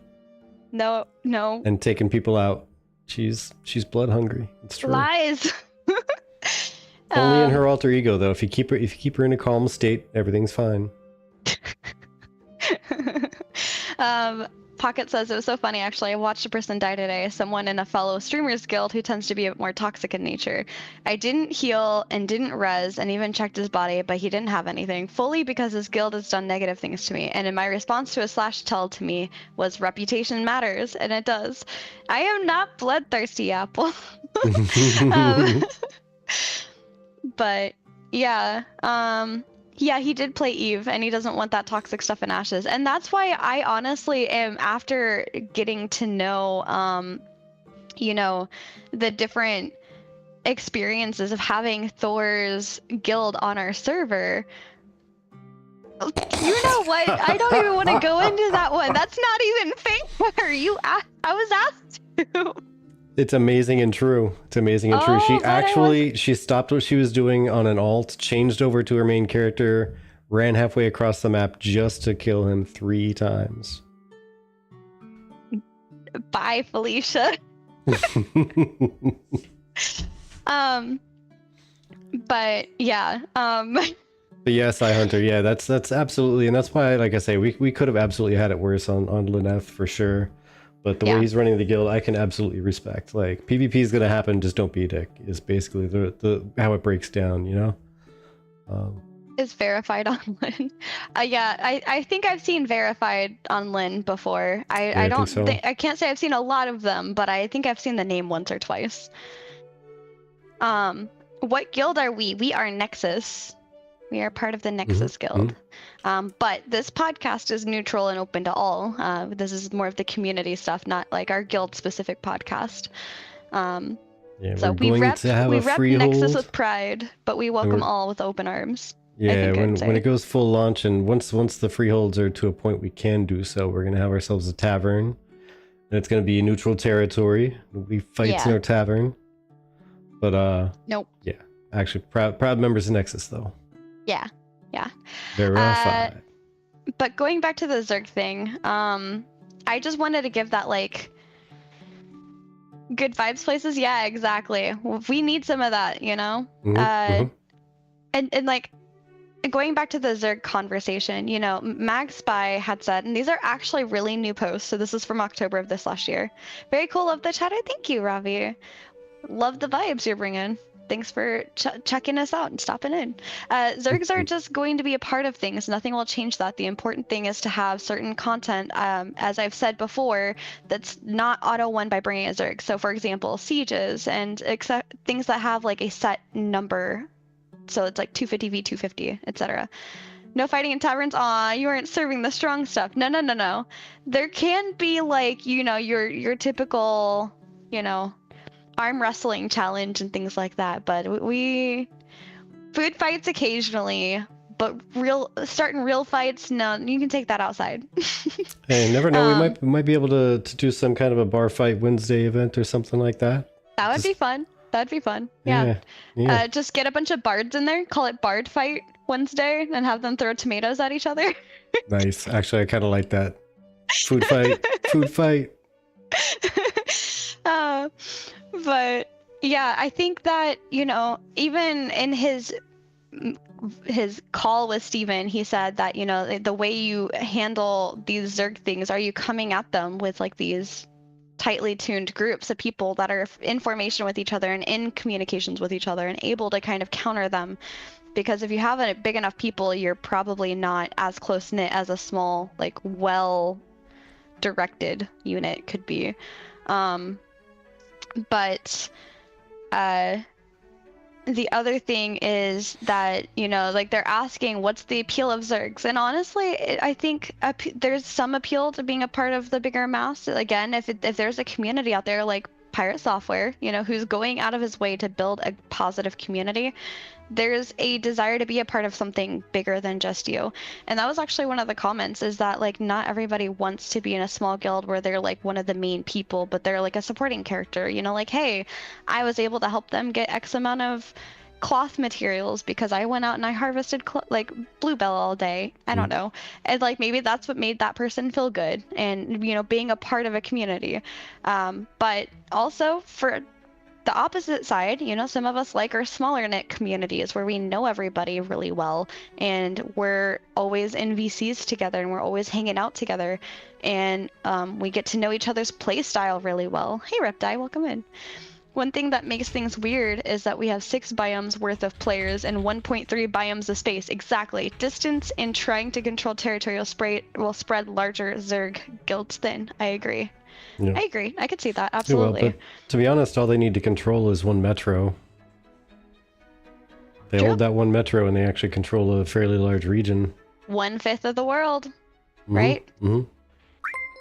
No. And taking people out. She's blood hungry. It's true. Lies. Only in her alter ego, though. If you keep her in a calm state, everything's fine. Pocket says it was so funny. Actually, I watched a person die today. Someone in a fellow streamers guild who tends to be a bit more toxic in nature. I didn't heal and didn't res and even checked his body, but he didn't have anything. Fully because his guild has done negative things to me. And in my response to a slash tell to me was reputation matters, and it does. I am not bloodthirsty, Apple. But yeah, he did play Eve, and he doesn't want that toxic stuff in Ashes, and that's why I honestly am, after getting to know, the different experiences of having Thor's guild on our server. You know what? I don't even want to go into that one. That's not even fair. I was asked to. It's amazing and true. It's amazing and true. She stopped what she was doing on an alt, changed over to her main character, ran halfway across the map just to kill him 3 times. Bye, Felicia. But yeah. But yes, I Hunter. Yeah, that's absolutely, and that's why, like I say, we could have absolutely had it worse on Lineth for sure. But the way he's running the guild, I can absolutely respect. Like, PvP is going to happen, just don't be a dick, is basically the how it breaks down, you know? Is verified on Lynn. I think I've seen verified on Lynn before. I don't think, I can't say I've seen a lot of them, but I think I've seen the name once or twice. What guild are we? We are Nexus. We are part of the Nexus Guild. But this podcast is neutral and open to all. This is more of the community stuff, not like our guild-specific podcast. So we rep Nexus with pride, but we welcome all with open arms. Yeah, when it goes full launch, and once the freeholds are to a point we can do so, we're going to have ourselves a tavern. And it's going to be a neutral territory. We fight in our tavern. But, nope. Yeah, actually, proud members of Nexus, though. Yeah. Verified. But going back to the Zerg thing, I just wanted to give that, like, good vibes places. Yeah, exactly. We need some of that, you know? And like, going back to the Zerg conversation, you know, MagSpy had said, and these are actually really new posts, so this is from October of this last year. Very cool. Love the chat. Thank you, Ravi. Love the vibes you're bringing. Thanks for checking us out and stopping in. Zergs are just going to be a part of things. Nothing will change that. The important thing is to have certain content, as I've said before, that's not auto-won by bringing a Zerg. So, for example, sieges and things that have like a set number. So it's like 250 v 250, etc. No fighting in taverns. Aw, you aren't serving the strong stuff. No. There can be, like, you know, your typical, you know, arm wrestling challenge and things like that, but we food fights occasionally, but starting real fights, no, you can take that outside. Hey, never know, we might be able to do some kind of a bar fight Wednesday event or something like that. That would be fun. That'd be fun. Yeah. Just get a bunch of bards in there, call it Bard Fight Wednesday, and have them throw tomatoes at each other. Nice. Actually, I kind of like that. Food fight. But yeah, I think that, you know, even in his call with Steven, he said that, you know, the way you handle these Zerg things, are you coming at them with like these tightly tuned groups of people that are in formation with each other and in communications with each other and able to kind of counter them Because if you have a big enough people, you're probably not as close knit as a small, like, well directed unit could be. But the other thing is that, you know, like they're asking what's the appeal of Zergs, and honestly, I think there's some appeal to being a part of the bigger mass. Again, if there's a community out there like Pirate Software, you know, who's going out of his way to build a positive community, there's a desire to be a part of something bigger than just you. And that was actually one of the comments, is that like not everybody wants to be in a small guild where they're like one of the main people, but they're like a supporting character, you know, like, hey, I was able to help them get X amount of cloth materials because I went out and I harvested like bluebell all day. I don't know. And like maybe that's what made that person feel good, and you know, being a part of a community. But also for the opposite side, you know, some of us like our smaller knit communities where we know everybody really well and we're always in VCs together and we're always hanging out together, and we get to know each other's play style really well. Hey Reptile, welcome in. One thing that makes things weird is that we have 6 biomes worth of players and 1.3 biomes of space. Exactly. Distance and trying to control territory will spread larger Zerg guilds thin. I agree. Yeah. I agree. I could see that. Absolutely. Well, but to be honest, all they need to control is one metro. They hold that one metro and they actually control a fairly large region. 1/5 of the world, right? Mm-hmm.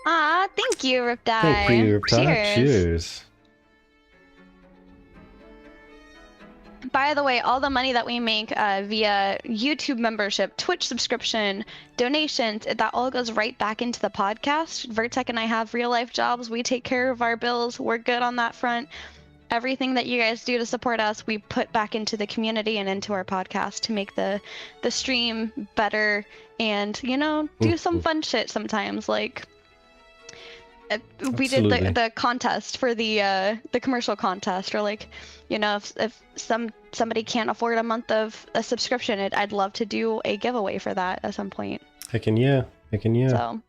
Ah, thank you, Riptide. Thank you, Riptide. Cheers. By the way, all the money that we make via YouTube membership, Twitch subscription, donations, that all goes right back into the podcast. Vertec and I have real life jobs. We take care of our bills. We're good on that front. Everything that you guys do to support us, we put back into the community and into our podcast to make the stream better and, you know, do some fun shit sometimes. Like, we did the contest for the commercial contest, or like, you know, if somebody can't afford a month of a subscription, I'd love to do a giveaway for that at some point. Heckin' yeah. So,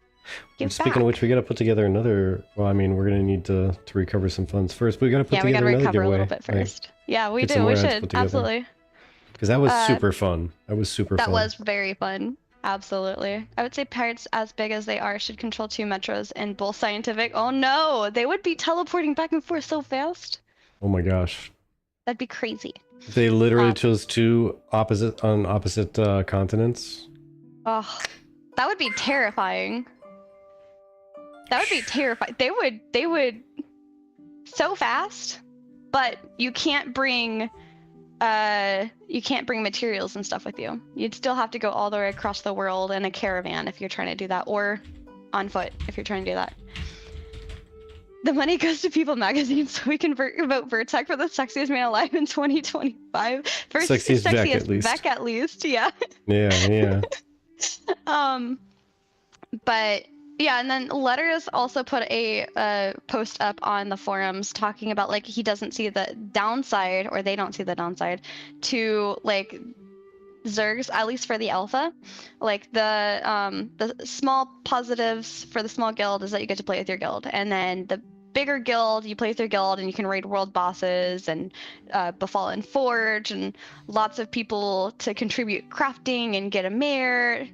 speaking of which, we got to put together another. Well, I mean, we're gonna need to recover some funds first, but we got to put together another giveaway. A little bit first. Right. Yeah, we do. We should absolutely. Because that was super fun. That was super fun. That was very fun. Absolutely. I would say pirates, as big as they are, should control 2 metros and both scientific. Oh no, they would be teleporting back and forth so fast. Oh my gosh. That'd be crazy. They literally chose 2 opposite continents. Oh, that would be terrifying. That would be terrifying. They would so fast, but you can't bring materials and stuff with you. You'd still have to go all the way across the world in a caravan if you're trying to do that, or on foot if you're trying to do that. The money goes to People magazine so we can vote Vertec for the sexiest man alive in 2025. First, sexiest Beck at least. Yeah. Yeah. But yeah, and then Letters also put a post up on the forums talking about like he doesn't see the downside, or they don't see the downside to like Zergs, at least for the alpha. Like the small positives for the small guild is that you get to play with your guild, and then the bigger guild, you play with your guild and you can raid world bosses and Befallen Forge, and lots of people to contribute crafting and get a mare,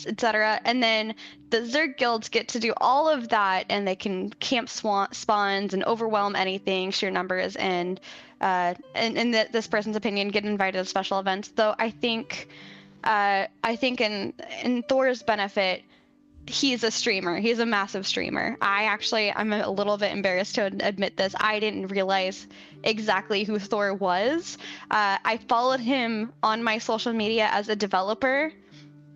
etc. And then the Zerg guilds get to do all of that, and they can camp spawns and overwhelm anything, sheer numbers, and in this person's opinion, get invited to special events. Though I think in Thor's benefit, he's a streamer. He's a massive streamer. I'm a little bit embarrassed to admit this. I didn't realize exactly who Thor was. I followed him on my social media as a developer,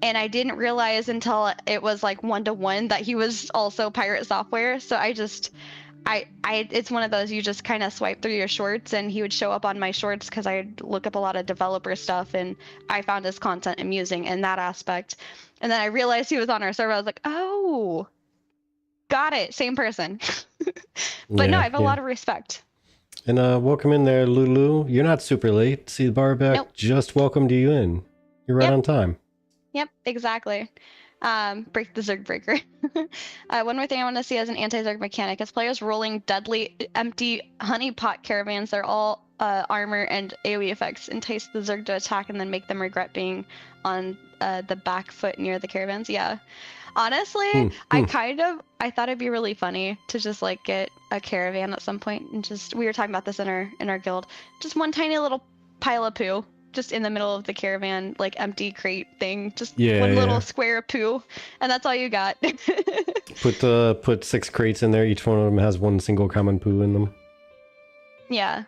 and I didn't realize until it was like 1-to-1 that he was also Pirate Software. So it's one of those, you just kind of swipe through your shorts, and he would show up on my shorts because I'd look up a lot of developer stuff, and I found his content amusing in that aspect. And then I realized he was on our server. I was like, oh, got it. Same person. But no, I have a lot of respect. And welcome in there, Lulu. You're not super late. See the bar back? Nope. Just welcomed you in. You're right on time. Yep, exactly. Break the Zerg breaker. One more thing I want to see as an anti-Zerg mechanic is players rolling deadly empty honeypot caravans. They're all armor and AoE effects entice the Zerg to attack and then make them regret being on the back foot near the caravans. Yeah. Honestly, I thought it'd be really funny to just like get a caravan at some point and just, we were talking about this in our guild, just one tiny little pile of poo just in the middle of the caravan, like empty crate thing, just one little square of poo, and that's all you got. Put 6 crates in there. Each one of them has one single common poo in them. Yeah.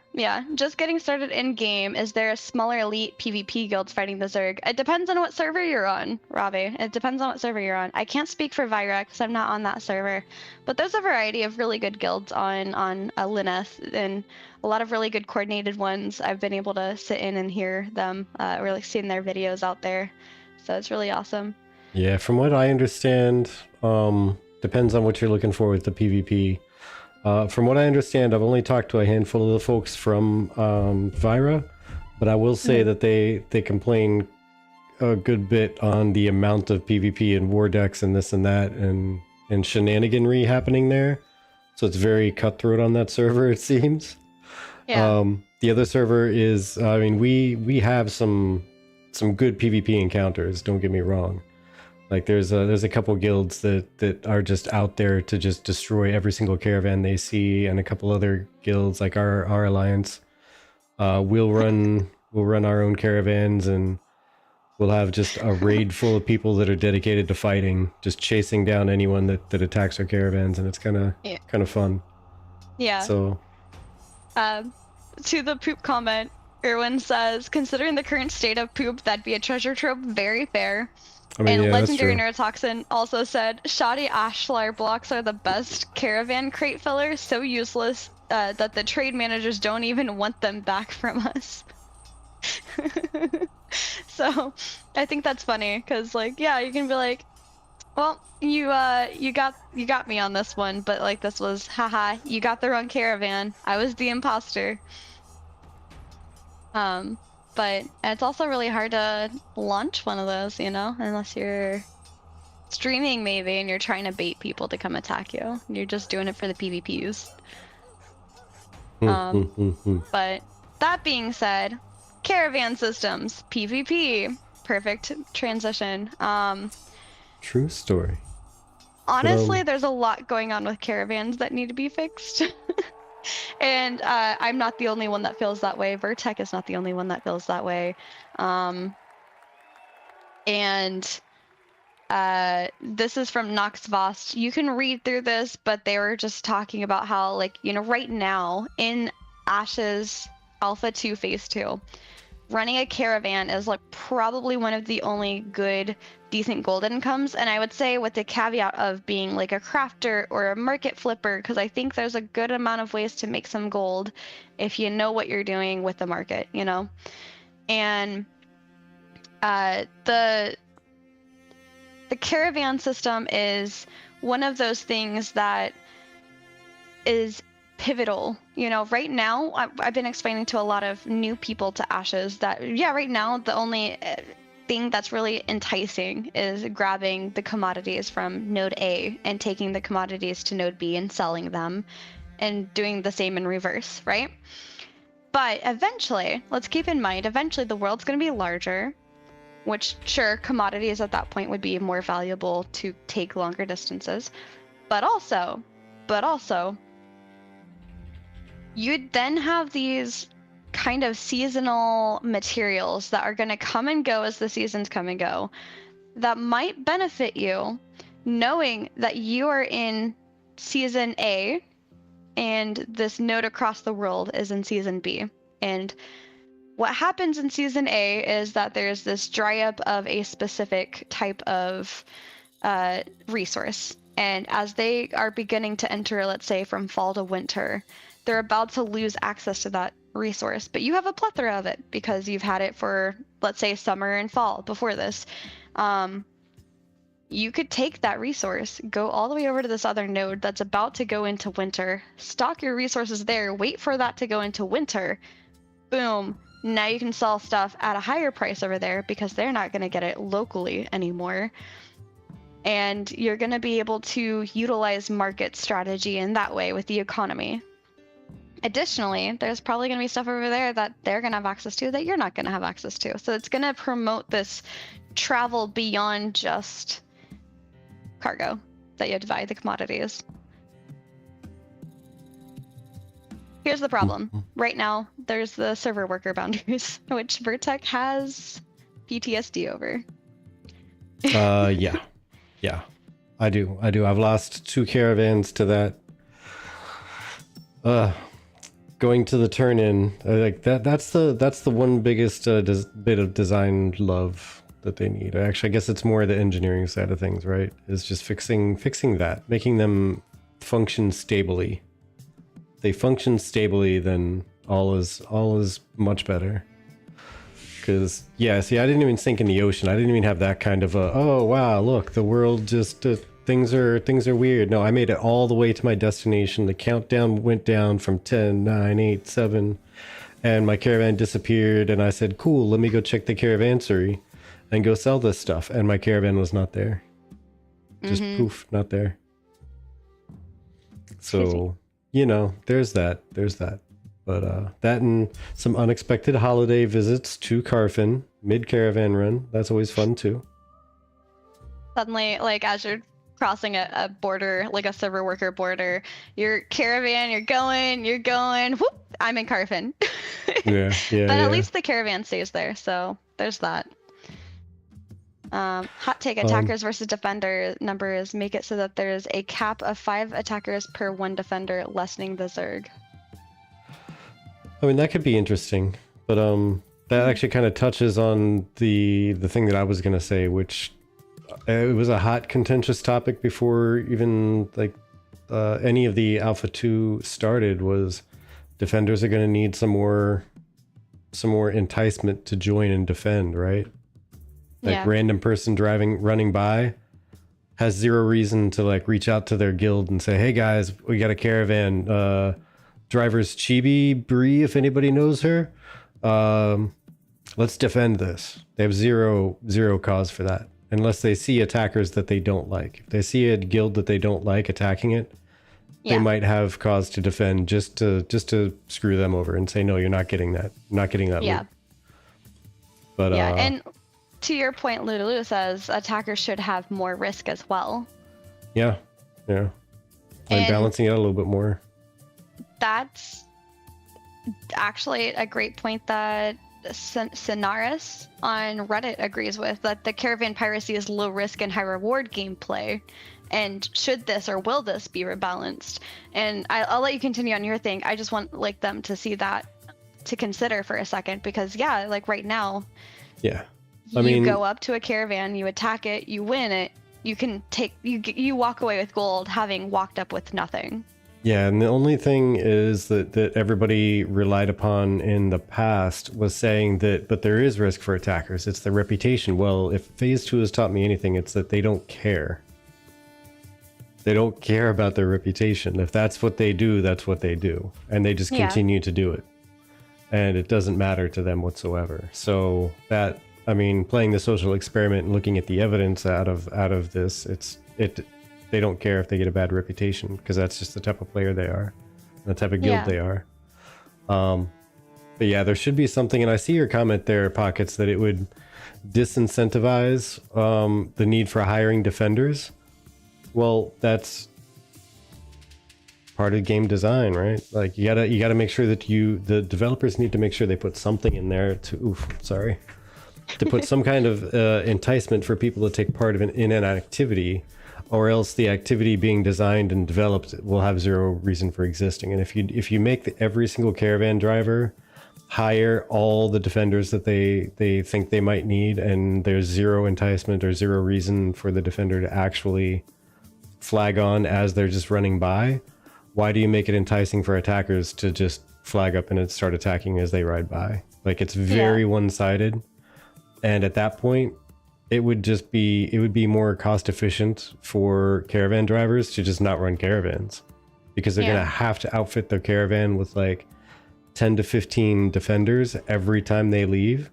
Just getting started in game. Is there a smaller elite PvP guilds fighting the Zerg? It depends on what server you're on, Ravi. It depends on what server you're on. I can't speak for Vyra because I'm not on that server, but there's a variety of really good guilds on Lineth, and a lot of really good coordinated ones. I've been able to sit in and hear them, really seeing their videos out there, so it's really awesome. Yeah, from what I understand, depends on what you're looking for with the PvP. From what I understand, I've only talked to a handful of the folks from Vyra, but I will say that they complain a good bit on the amount of PvP and war decks and this and that and shenaniganry happening there. So it's very cutthroat on that server, it seems. Yeah. The other server is, I mean, we have some good PvP encounters, don't get me wrong. Like there's a couple guilds that are just out there to just destroy every single caravan they see, and a couple other guilds like our alliance. We'll run our own caravans, and we'll have just a raid full of people that are dedicated to fighting, just chasing down anyone that attacks our caravans, and it's kind of fun. Yeah. So, to the poop comment, Erwin says, considering the current state of poop, that'd be a treasure trove. Very fair. I mean, and yeah, Legendary Neurotoxin also said, shoddy Ashlar blocks are the best caravan crate filler, so useless that the trade managers don't even want them back from us. So I think that's funny, because like, yeah, you can be like, well, you got me on this one, but like this was, haha, you got the wrong caravan. I was the imposter. But it's also really hard to launch one of those, you know, unless you're streaming maybe and you're trying to bait people to come attack you. You're just doing it for the PvPs. But that being said, caravan systems, PvP, perfect transition. True story. Honestly, there's a lot going on with caravans that need to be fixed. And I'm not the only one that feels that way. Vertec is not the only one that feels that way. And this is from Nox Vost. You can read through this, but they were just talking about how, like, you know, right now in Ashes Alpha 2 Phase 2, running a caravan is like probably one of the only good decent gold incomes, and I would say with the caveat of being like a crafter or a market flipper, because I think there's a good amount of ways to make some gold if you know what you're doing with the market, you know. And the caravan system is one of those things that is pivotal. You know, right now I've been explaining to a lot of new people to Ashes that, yeah, right now the only thing that's really enticing is grabbing the commodities from node A and taking the commodities to node B and selling them and doing the same in reverse, right? But eventually, let's keep in mind, eventually the world's going to be larger, which sure, commodities at that point would be more valuable to take longer distances, but also you'd then have these kind of seasonal materials that are going to come and go as the seasons come and go that might benefit you, knowing that you are in season A and this node across the world is in season B. And what happens in season A is that there's this dry up of a specific type of resource. And as they are beginning to enter, let's say from fall to winter, they're about to lose access to that resource, but you have a plethora of it because you've had it for, let's say, summer and fall before this. You could take that resource, go all the way over to this other node that's about to go into winter, stock your resources there, wait for that to go into winter, boom, now you can sell stuff at a higher price over there because they're not going to get it locally anymore. And you're going to be able to utilize market strategy in that way with the economy. Additionally, there's probably going to be stuff over there that they're going to have access to that you're not going to have access to. So it's going to promote this travel beyond just cargo, that you divide the commodities. Here's the problem. Right now, there's the server worker boundaries, which Vertec has PTSD over. Yeah. I do. I've lost 2 caravans to that. Going to the turn-in, like that's the one biggest bit of design love that they need. Actually, I guess it's more the engineering side of things, right? Is just fixing that, making them function stably. If they function stably, then all is much better. Because yeah, see, I didn't even sink in the ocean. I didn't even have that kind of a, oh wow, look, the world just things are weird. No, I made it all the way to my destination. The countdown went down from 10, 9, 8, 7, and my caravan disappeared. And I said, cool, let me go check the caravansary and go sell this stuff. And my caravan was not there. Just poof, not there. So, you know, there's that. But that and some unexpected holiday visits to Carfin, mid-caravan run. That's always fun too. Suddenly, like as you're crossing a border, like a server worker border, your caravan, you're going, whoop, I'm in Carfin. Yeah. But at least the caravan stays there, so there's that. Hot take, attackers versus defender numbers make it so that there's a cap of 5 attackers per 1 defender, lessening the Zerg. I mean, that could be interesting, but that actually kind of touches on the thing that I was gonna say, which it was a hot, contentious topic before even like any of the Alpha 2 started. Was defenders are gonna need some more enticement to join and defend, right? Like random person running by has 0 reason to like reach out to their guild and say, hey guys, we got a caravan. Driver's Chibi Bree, if anybody knows her. Let's defend this. They have zero cause for that. Unless they see attackers that they don't like. If they see a guild that they don't like attacking it, they might have cause to defend just to screw them over and say, no, you're not getting that. You're not getting that loot. But and to your point, Lulu says attackers should have more risk as well. Yeah. And balancing it out a little bit more. That's actually a great point that Sinaris on Reddit agrees with, that the caravan piracy is low risk and high reward gameplay, and should this or will this be rebalanced? And I'll let you continue on your thing. I just want like them to see that, to consider for a second, because like right now, I mean, you go up to a caravan, you attack it, you win it, you can take you walk away with gold having walked up with nothing. Yeah, and the only thing is that everybody relied upon in the past was saying that, but there is risk for attackers. It's their reputation. Well, if Phase 2 has taught me anything, it's that they don't care. They don't care about their reputation. If that's what they do, that's what they do. And they just continue to do it. And it doesn't matter to them whatsoever. So that, I mean, playing the social experiment and looking at the evidence out of this, they don't care if they get a bad reputation, because that's just the type of player they are, the type of guild they are. But yeah, there should be something, and I see your comment there, Pockets, that it would disincentivize the need for hiring defenders. Well, that's part of game design, right? Like you gotta make sure that the developers need to make sure they put something in there to to put some kind of enticement for people to take part in an activity. Or else the activity being designed and developed will have 0 reason for existing. And if you make every single caravan driver hire all the defenders that they think they might need, and there's 0 enticement or 0 reason for the defender to actually flag on as they're just running by, why do you make it enticing for attackers to just flag up and start attacking as they ride by? Like, it's very one-sided. And at that point, it would be more cost efficient for caravan drivers to just not run caravans, because they're gonna have to outfit their caravan with like 10 to 15 defenders every time they leave.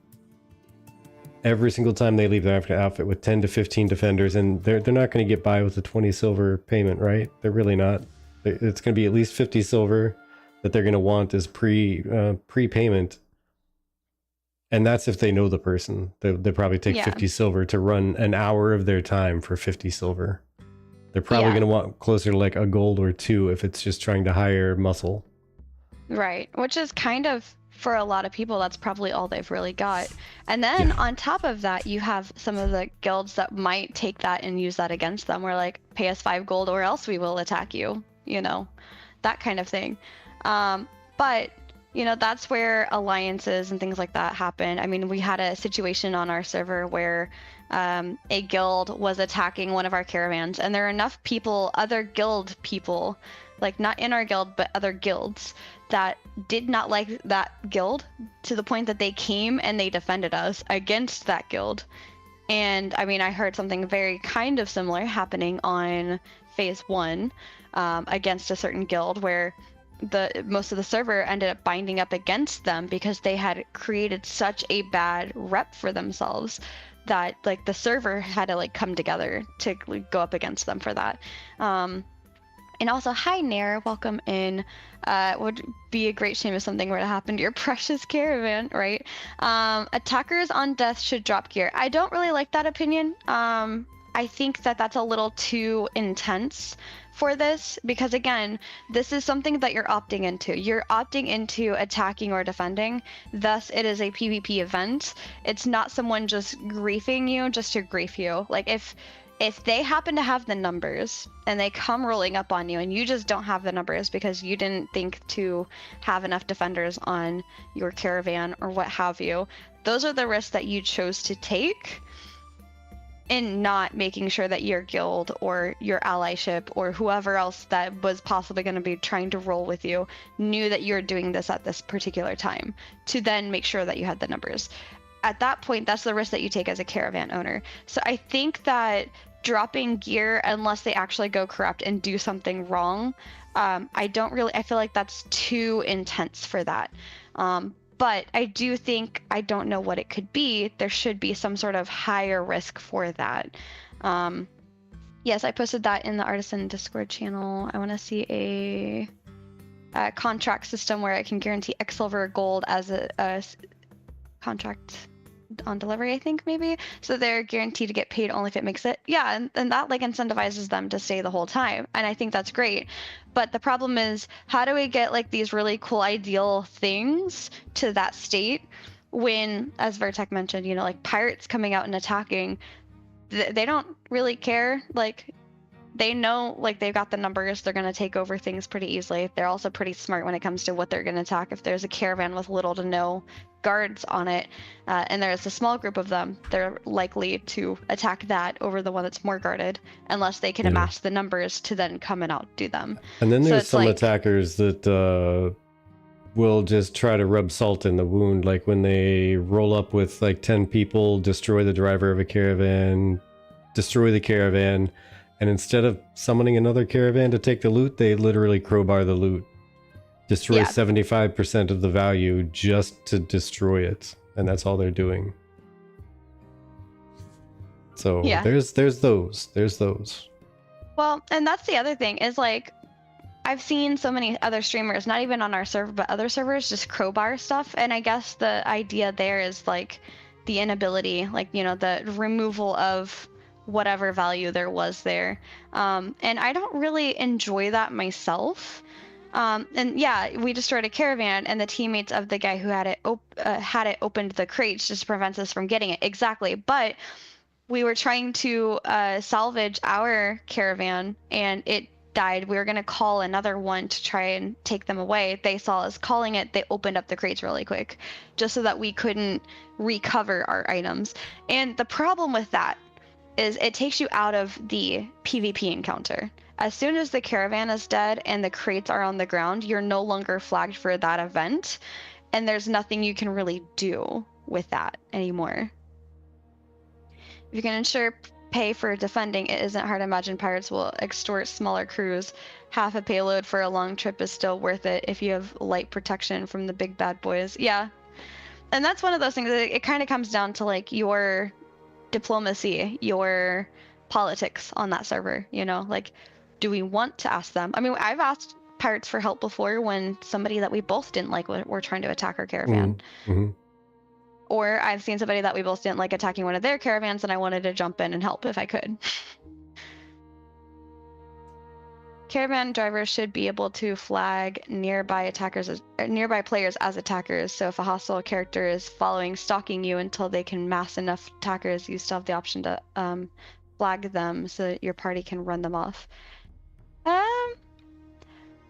Every single time they leave, they have to outfit with 10 to 15 defenders, and they're not going to get by with a 20 silver payment, right? They're really not. It's going to be at least 50 silver that they're going to want is prepayment. And that's if they know the person. They probably take 50 silver to run an hour of their time for 50 silver. They're probably going to want closer to like a gold or 2 if it's just trying to hire muscle. Right, which is kind of, for a lot of people, that's probably all they've really got. And then on top of that, you have some of the guilds that might take that and use that against them. We're like, pay us 5 gold or else we will attack you, you know, that kind of thing. But, you know, that's where alliances and things like that happen. I mean, we had a situation on our server where a guild was attacking one of our caravans, and there are enough people, other guild people, like not in our guild, but other guilds, that did not like that guild to the point that they came and they defended us against that guild. And I mean, I heard something very kind of similar happening on phase 1 against a certain guild, where most of the server ended up binding up against them because they had created such a bad rep for themselves that like the server had to like come together to go up against them for that. And also, hi Nair, welcome in. Would be a great shame if something were to happen to your precious caravan, right? Attackers on death should drop gear. I don't really like that opinion. I think that that's a little too intense for this, because again, this is something that you're opting into. You're opting into attacking or defending, thus it is a PvP event. It's not someone just griefing you just to grief you. Like if they happen to have the numbers and they come rolling up on you and you just don't have the numbers because you didn't think to have enough defenders on your caravan or what have you, those are the risks that you chose to take in not making sure that your guild or your allyship or whoever else that was possibly going to be trying to roll with you knew that you were doing this at this particular time, to then make sure that you had the numbers. At that point, that's the risk that you take as a caravan owner. So I think that dropping gear, unless they actually go corrupt and do something wrong, I feel like that's too intense for that. But I do think, I don't know what it could be, there should be some sort of higher risk for that. Yes, I posted that in the Artisan Discord channel. I want to see a contract system where I can guarantee X silver or gold as a contract on delivery, I think, maybe, so they're guaranteed to get paid only if it makes it. Yeah, and that like incentivizes them to stay the whole time, and I think that's great. But the problem is, how do we get like these really cool ideal things to that state when, as Vertec mentioned, you know, like pirates coming out and attacking, they don't really care. Like they know, like they've got the numbers, they're going to take over things pretty easily. They're also pretty smart when it comes to what they're going to attack. If there's a caravan with little to no guards on it, and there's a small group of them, they're likely to attack that over the one that's more guarded, unless they can amass the numbers to then come and outdo them. And then there's some attackers that will just try to rub salt in the wound, like when they roll up with like 10 people, destroy the driver of a caravan, destroy the caravan, and instead of summoning another caravan to take the loot, they literally crowbar the loot. Destroy 75% of the value just to destroy it. And that's all they're doing. So there's those. Well, and that's the other thing is like, I've seen so many other streamers, not even on our server, but other servers, just crowbar stuff. And I guess the idea there is like the inability, like, you know, the removal of whatever value there was there. And I don't really enjoy that myself. And yeah, we destroyed a caravan, and the teammates of the guy who had it opened the crates just to prevent us from getting it. Exactly. But we were trying to salvage our caravan, and it died. We were going to call another one to try and take them away. They saw us calling it. They opened up the crates really quick just so that we couldn't recover our items. And the problem with that is it takes you out of the PvP encounter. As soon as the caravan is dead and the crates are on the ground, you're no longer flagged for that event, and there's nothing you can really do with that anymore. If you can ensure pay for defending, it isn't hard to imagine pirates will extort smaller crews. Half a payload for a long trip is still worth it if you have light protection from the big bad boys. Yeah. And that's one of those things that it kind of comes down to like your diplomacy, your politics on that server, you know, like, do we want to ask them? I mean, I've asked Pirates for Help before when somebody that we both didn't like were trying to attack our caravan. Mm-hmm. Or I've seen somebody that we both didn't like attacking one of their caravans, and I wanted to jump in and help if I could. Caravan drivers should be able to flag nearby players as attackers. So if a hostile character is stalking you until they can mass enough attackers, you still have the option to flag them so that your party can run them off.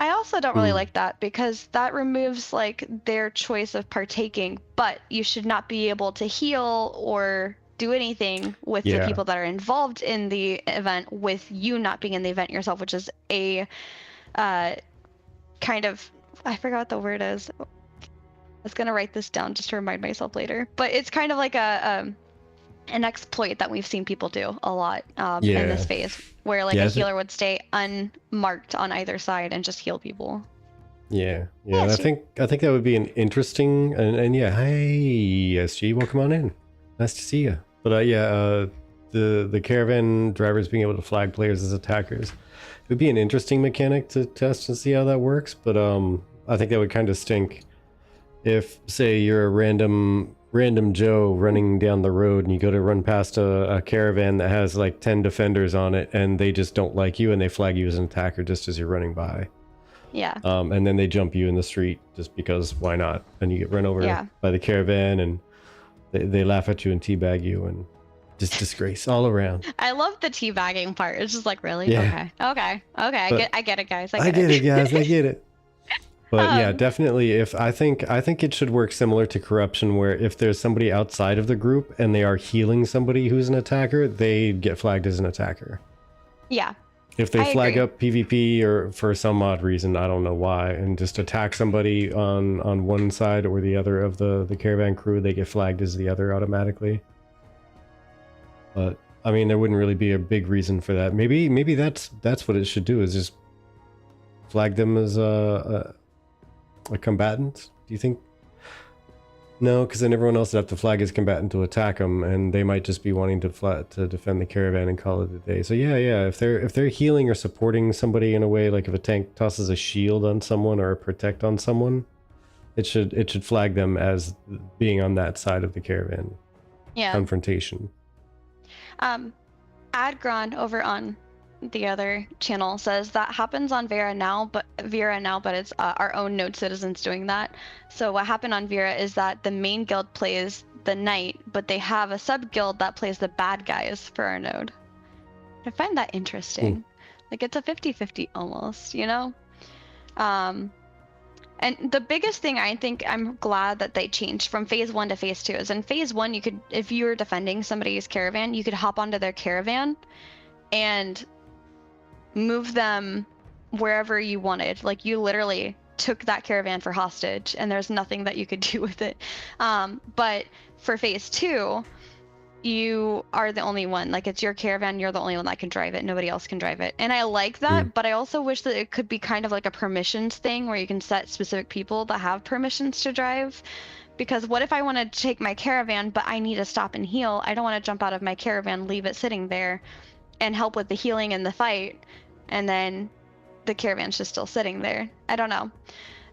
I also don't really like that, because that removes like their choice of partaking, but you should not be able to heal or do anything with the people that are involved in the event with you not being in the event yourself, which is a kind of, I forgot what the word is. I was gonna write this down just to remind myself later, but it's kind of like an exploit that we've seen people do a lot in this phase, where like a healer would stay unmarked on either side and just heal people. Yeah. I think that would be an interesting and hey SG, welcome on in. Nice to see you. But the caravan drivers being able to flag players as attackers, it would be an interesting mechanic to test and see how that works. But I think that would kind of stink if, say, you're a random Joe running down the road and you go to run past a caravan that has like 10 defenders on it, and they just don't like you and they flag you as an attacker just as you're running by. Yeah. And then they jump you in the street just because why not? And you get run over by the caravan, and they laugh at you and teabag you, and just disgrace all around. I love the teabagging part. It's just like, really? Okay. I get it, guys. I get it. But yeah, definitely. I think it should work similar to corruption, where if there's somebody outside of the group and they are healing somebody who's an attacker, they get flagged as an attacker. Yeah. If they flag up PvP or for some odd reason, I don't know why, and just attack somebody on one side or the other of the caravan crew, they get flagged as the other automatically. But I mean, there wouldn't really be a big reason for that. Maybe that's what it should do, is just flag them as a combatant. Do you think? No, because then everyone else would have to flag as combatant to attack them, and they might just be wanting to defend the caravan and call it a day. So yeah, if they're healing or supporting somebody in a way, like if a tank tosses a shield on someone or a protect on someone, it should flag them as being on that side of the caravan confrontation. Adgron over on the other channel says that happens on Vera now, but it's our own node citizens doing that. So what happened on Vera is that the main guild plays the knight, but they have a sub guild that plays the bad guys for our node. I find that interesting. Like, it's a 50-50 almost, you know? And the biggest thing I think I'm glad that they changed from phase 1 to phase 2 is in phase 1, you could, if you were defending somebody's caravan, you could hop onto their caravan and move them wherever you wanted. Like, you literally took that caravan for hostage and there's nothing that you could do with it. But for phase 2, you are the only one. Like, it's your caravan, you're the only one that can drive it, nobody else can drive it. And I like that, but I also wish that it could be kind of like a permissions thing where you can set specific people that have permissions to drive. Because what if I want to take my caravan, but I need to stop and heal? I don't want to jump out of my caravan, leave it sitting there, and help with the healing and the fight, and then the caravan's just still sitting there. I don't know.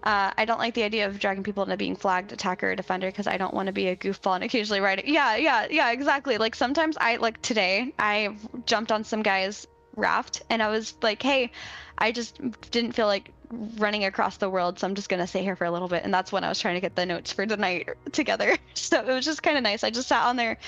I don't like the idea of dragging people into being flagged attacker or defender, because I don't want to be a goofball and occasionally ride it. Yeah, exactly. Like, sometimes today I jumped on some guy's raft and I was like, hey, I just didn't feel like running across the world, so I'm just gonna stay here for a little bit. And that's when I was trying to get the notes for the night together. So it was just kind of nice. I just sat on their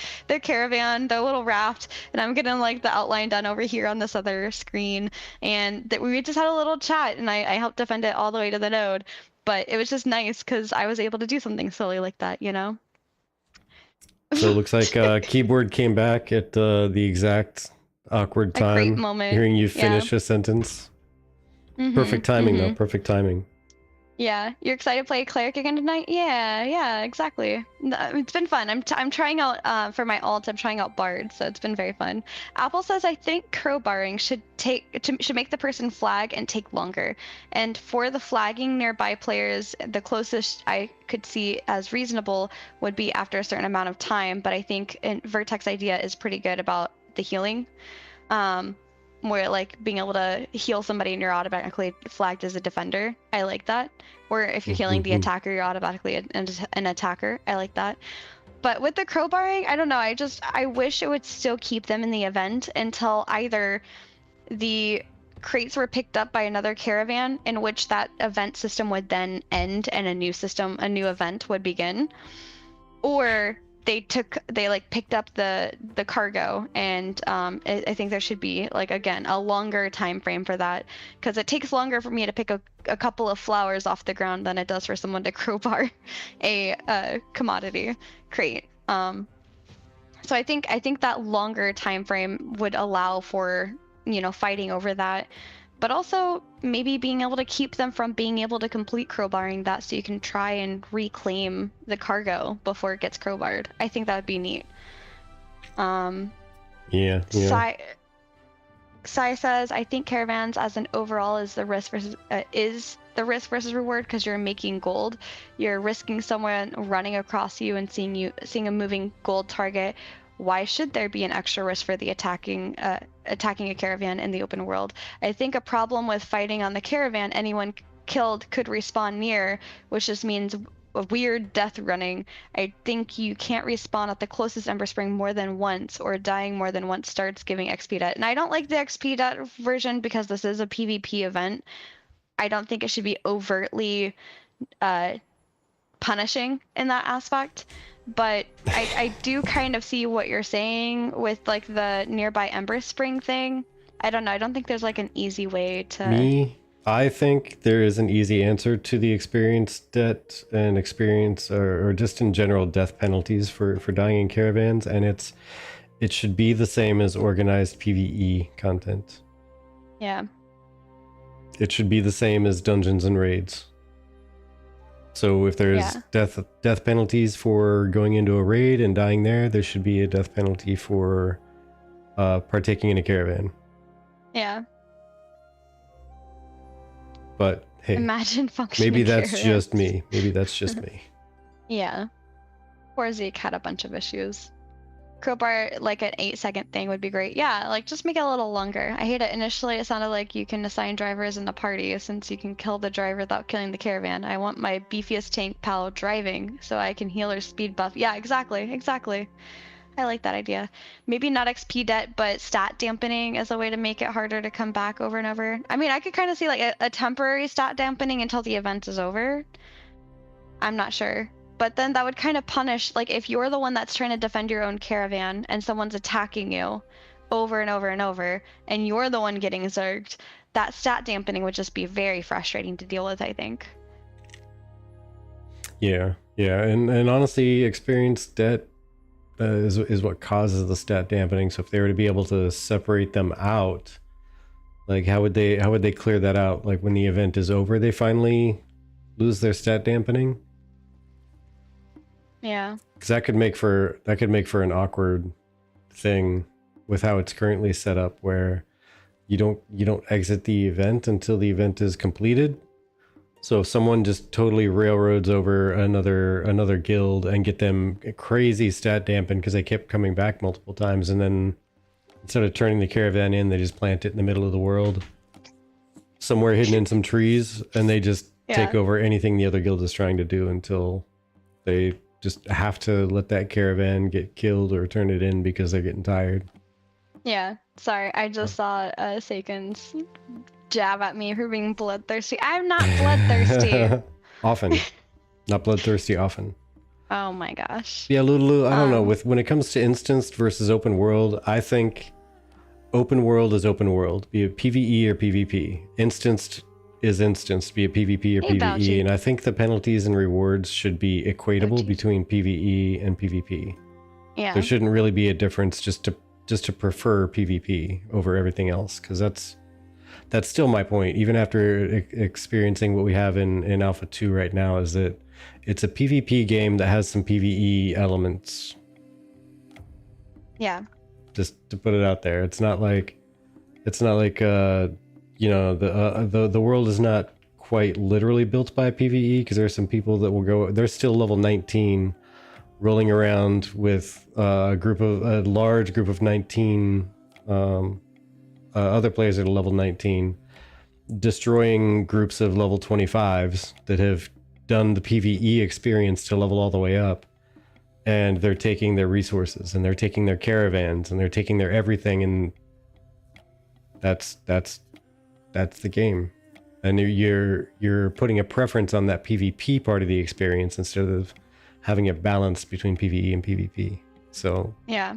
caravan, their little raft, and I'm getting like the outline done over here on this other screen, and that we just had a little chat, and I helped defend it all the way to the node. But it was just nice because I was able to do something silly like that, you know? So it looks like keyboard came back at the exact awkward time. A great moment. Hearing you finish a sentence. Perfect timing, though. Perfect timing. Yeah, you're excited to play Cleric again tonight? Yeah, exactly. It's been fun. I'm trying out for my ult. I'm trying out Bard, so it's been very fun. Apple says, I think crowbarring should make the person flag and take longer. And for the flagging nearby players, the closest I could see as reasonable would be after a certain amount of time. But I think Vertex idea is pretty good about the healing. where like being able to heal somebody and you're automatically flagged as a defender. I like that. Or if you're healing the attacker, you're automatically an attacker. I like that. But with the crowbarring, I don't know. I wish it would still keep them in the event until either the crates were picked up by another caravan, in which that event system would then end and a new event would begin, or they like picked up the cargo, and I think there should be like, again, a longer time frame for that, because it takes longer for me to pick a couple of flowers off the ground than it does for someone to crowbar a commodity crate. So I think that longer time frame would allow for, you know, fighting over that, but also maybe being able to keep them from being able to complete crowbarring that, so you can try and reclaim the cargo before it gets crowbarred. I think that would be neat. Yeah. Sai says, I think caravans as an overall is the risk versus reward, because you're making gold. You're risking someone running across you and seeing a moving gold target. Why should there be an extra risk for the attacking a caravan in the open world? I think a problem with fighting on the caravan, anyone killed could respawn near, which just means a weird death running. I think you can't respawn at the closest Ember Spring more than once, or dying more than once starts giving XP debt. And I don't like the XP debt version, because this is a PvP event. I don't think it should be overtly punishing in that aspect. But I do kind of see what you're saying with like the nearby Ember Spring thing. I don't know. I don't think there's like an easy way to... I think there is an easy answer to the experience debt and experience, or just in general death penalties for dying in caravans, and it should be the same as organized PvE content. Yeah. It should be the same as dungeons and raids. So if there's death penalties for going into a raid and dying there should be a death penalty for partaking in a caravan. Yeah. But hey, imagine functioning. Maybe that's just me. Maybe that's just me. Yeah. Or Zeke had a bunch of issues. Crowbar, like an 8-second thing would be great. Yeah, like just make it a little longer. I hate it. Initially, it sounded like you can assign drivers in the party, since you can kill the driver without killing the caravan. I want my beefiest tank pal driving so I can heal or speed buff. Yeah, exactly. I like that idea. Maybe not XP debt, but stat dampening as a way to make it harder to come back over and over. I mean, I could kind of see like a temporary stat dampening until the event is over. I'm not sure. But then that would kind of punish, like if you're the one that's trying to defend your own caravan and someone's attacking you over and over and over, and you're the one getting zerged, that stat dampening would just be very frustrating to deal with, I think. Yeah, and honestly, experience debt is what causes the stat dampening. So if they were to be able to separate them out, like how would they clear that out? Like when the event is over, they finally lose their stat dampening. Yeah. Because that could make for an awkward thing with how it's currently set up, where you don't exit the event until the event is completed. So if someone just totally railroads over another guild and get them crazy stat dampened because they kept coming back multiple times, and then instead of turning the caravan in, they just plant it in the middle of the world, somewhere hidden in some trees, and they just take over anything the other guild is trying to do until they just have to let that caravan get killed or turn it in because they're getting tired. Yeah, sorry, I just saw Saken's jab at me for being bloodthirsty. I'm not bloodthirsty. Often. Not bloodthirsty often. Oh my gosh. Yeah, Lulu, I don't know. When it comes to instanced versus open world, I think open world is open world, be it PvE or PvP. Instanced is instanced, be it PvP or PvE. And I think the penalties and rewards should be equatable between PvE and PvP. Yeah. There shouldn't really be a difference just to prefer PvP over everything else, because that's still my point. Even after experiencing what we have in Alpha 2 right now, is that it's a PvP game that has some PvE elements. Yeah. Just to put it out there, it's not like you know, the world is not quite literally built by PvE, because there are some people that will go, they're still level 19 rolling around with a large group of 19 other players that are level 19, destroying groups of level 25s that have done the PvE experience to level all the way up, and they're taking their resources and they're taking their caravans and they're taking their everything, and that's the game. And you're putting a preference on that PvP part of the experience instead of having it balanced between PvE and PvP. So Yeah.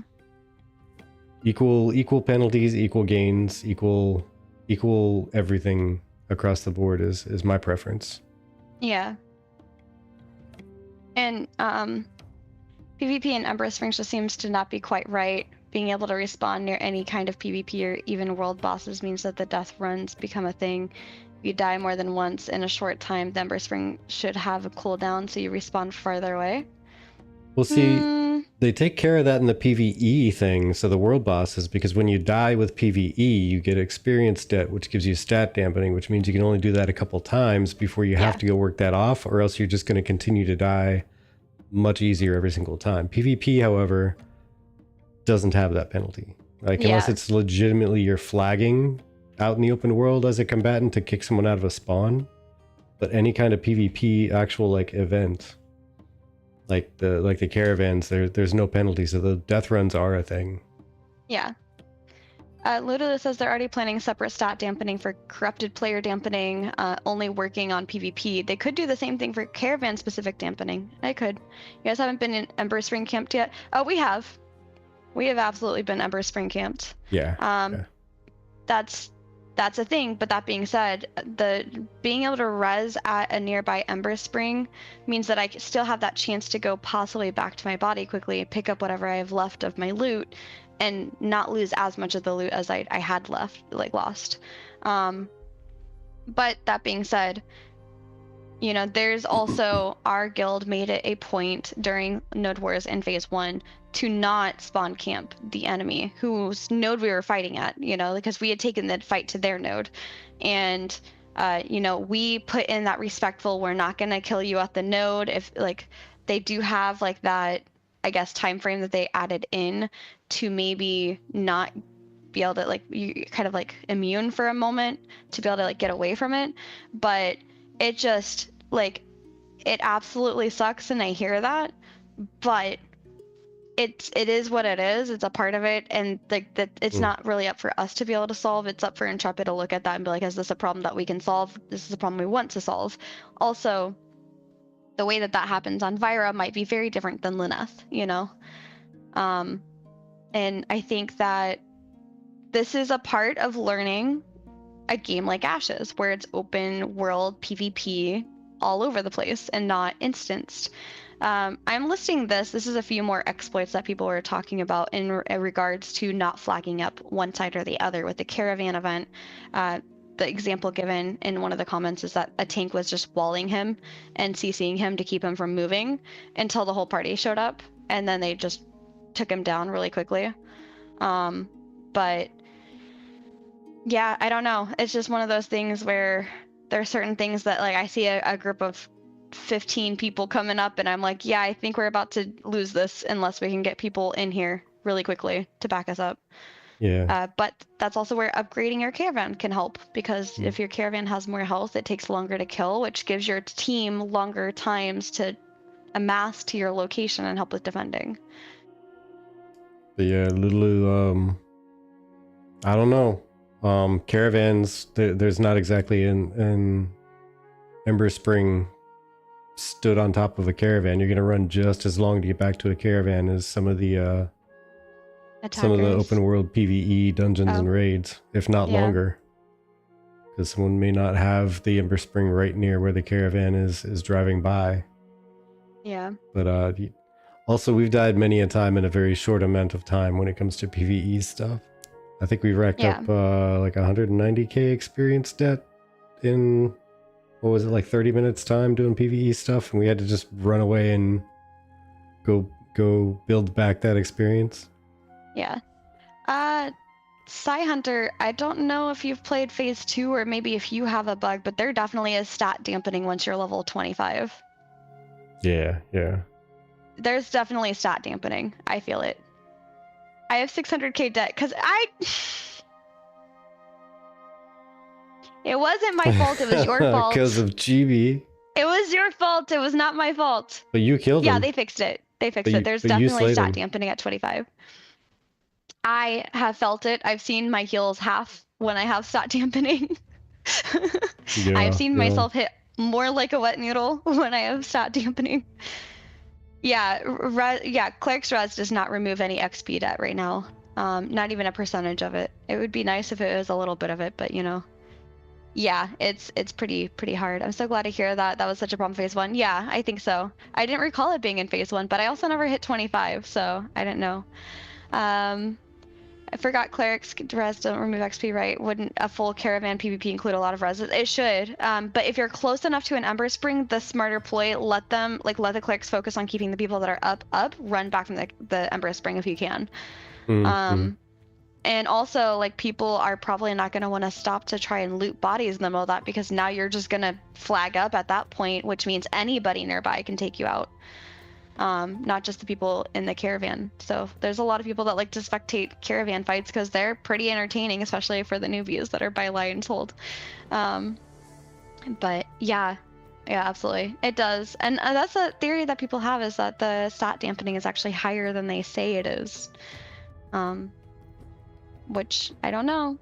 equal penalties, equal gains, equal everything across the board is my preference. Yeah. And PvP in Ember Springs just seems to not be quite right. Being able to respawn near any kind of PvP or even world bosses means that the death runs become a thing. If you die more than once in a short time, the Ember Spring should have a cooldown, so you respawn farther away. Well, see, they take care of that in the PvE thing, so the world bosses, because when you die with PvE, you get experience debt, which gives you stat dampening, which means you can only do that a couple times before you have to go work that off, or else you're just going to continue to die much easier every single time. PvP, however, doesn't have that penalty. Like, unless it's legitimately you're flagging out in the open world as a combatant to kick someone out of a spawn, but any kind of PvP actual like event, like the caravans, there's no penalty, so the death runs are a thing. Yeah. Ludus says they're already planning separate stat dampening for corrupted player dampening, only working on PvP. They could do the same thing for caravan specific dampening. They could. You guys haven't been in Ember Spring camped yet? Oh, we have. We have absolutely been Ember Spring camped. Yeah. That's a thing, but that being said, the being able to res at a nearby Ember Spring means that I still have that chance to go possibly back to my body quickly, pick up whatever I have left of my loot, and not lose as much of the loot as I had lost. But that being said, you know, there's also our guild made it a point during Node Wars in Phase 1 to not spawn camp the enemy whose node we were fighting at, you know, because we had taken the fight to their node. And, you know, we put in that respectful, we're not going to kill you at the node. If, like, they do have, like, that, I guess, time frame that they added in to maybe not be able to, like, you kind of, like, immune for a moment to be able to, like, get away from it. But it just, like, it absolutely sucks, and I hear that, but it is what it is. It's a part of it, and like that, it's not really up for us to be able to solve. It's up for Intrepid to look at that and be like, is this a problem that we can solve? This is a problem we want to solve. Also, the way that happens on Vyra might be very different than Lineth, you know? And I think that this is a part of learning a game like Ashes, where it's open world PvP all over the place and not instanced. I'm listing this is a few more exploits that people were talking about in regards to not flagging up one side or the other with the Caravan event. The example given in one of the comments is that a tank was just walling him and CCing him to keep him from moving until the whole party showed up, and then they just took him down really quickly. But yeah, I don't know. It's just one of those things where there are certain things that, like, I see a group of 15 people coming up and I'm like, yeah, I think we're about to lose this unless we can get people in here really quickly to back us up. But that's also where upgrading your caravan can help, because if your caravan has more health, it takes longer to kill, which gives your team longer times to amass to your location and help with defending. But yeah, little I don't know. Caravans, there's not exactly an Ember Spring stood on top of a caravan. You're going to run just as long to get back to a caravan as some of the open world PvE dungeons and raids, if not longer, because someone may not have the Ember Spring right near where the caravan is driving by. But also, we've died many a time in a very short amount of time when it comes to PvE stuff. I think we've racked up like 190k experience debt in, what was it, like 30 minutes time doing PvE stuff, and we had to just run away and go build back that experience. Psy Hunter, I don't know if you've played Phase 2 or maybe if you have a bug, but there definitely is stat dampening once you're level 25. Yeah. There's definitely stat dampening. I feel it. I have 600k debt because It wasn't my fault. It was your fault. Because of GB. It was your fault. It was not my fault. But you killed him. Yeah, they fixed it. They fixed But it. There's but you definitely slayed stat him. dampening at 25. I have felt it. I've seen my heals half when I have stat dampening. Yeah, I've seen yeah. myself hit more like a wet noodle when I have stat dampening. Yeah, Cleric's Res does not remove any XP debt right now. Not even a percentage of it. It would be nice if it was a little bit of it, but you know. Yeah, it's pretty hard. I'm so glad to hear that that was such a problem phase 1. Yeah, I think so. I didn't recall it being in phase 1, but I also never hit 25, so I didn't know. I forgot clerics res don't remove XP, right? Wouldn't a full caravan PvP include a lot of res? It should. But if you're close enough to an Ember Spring, the smarter ploy, let the clerics focus on keeping the people that are up, run back from the Ember Spring if you can. And also, like, people are probably not going to want to stop to try and loot bodies in the middle of that, because now you're just going to flag up at that point, which means anybody nearby can take you out. Not just the people in the caravan. So there's a lot of people that like to spectate caravan fights because they're pretty entertaining, especially for the newbies that are by Lion sold. But yeah, absolutely. It does. And that's a theory that people have, is that the stat dampening is actually higher than they say it is. Which I don't know.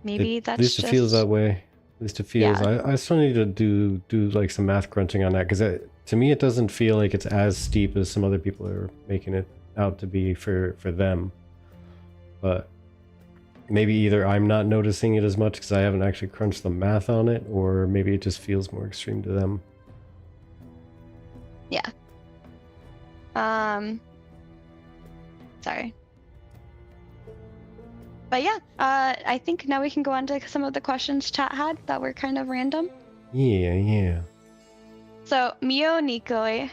Maybe that's at least just... it feels that way. At least it feels. Yeah. I still need to do like some math crunching on that, because to me it doesn't feel like it's as steep as some other people are making it out to be for them. But maybe either I'm not noticing it as much because I haven't actually crunched the math on it, or maybe it just feels more extreme to them. Yeah. Sorry. But yeah, I think now we can go on to some of the questions chat had that were kind of random. Yeah. So Mio Nikoi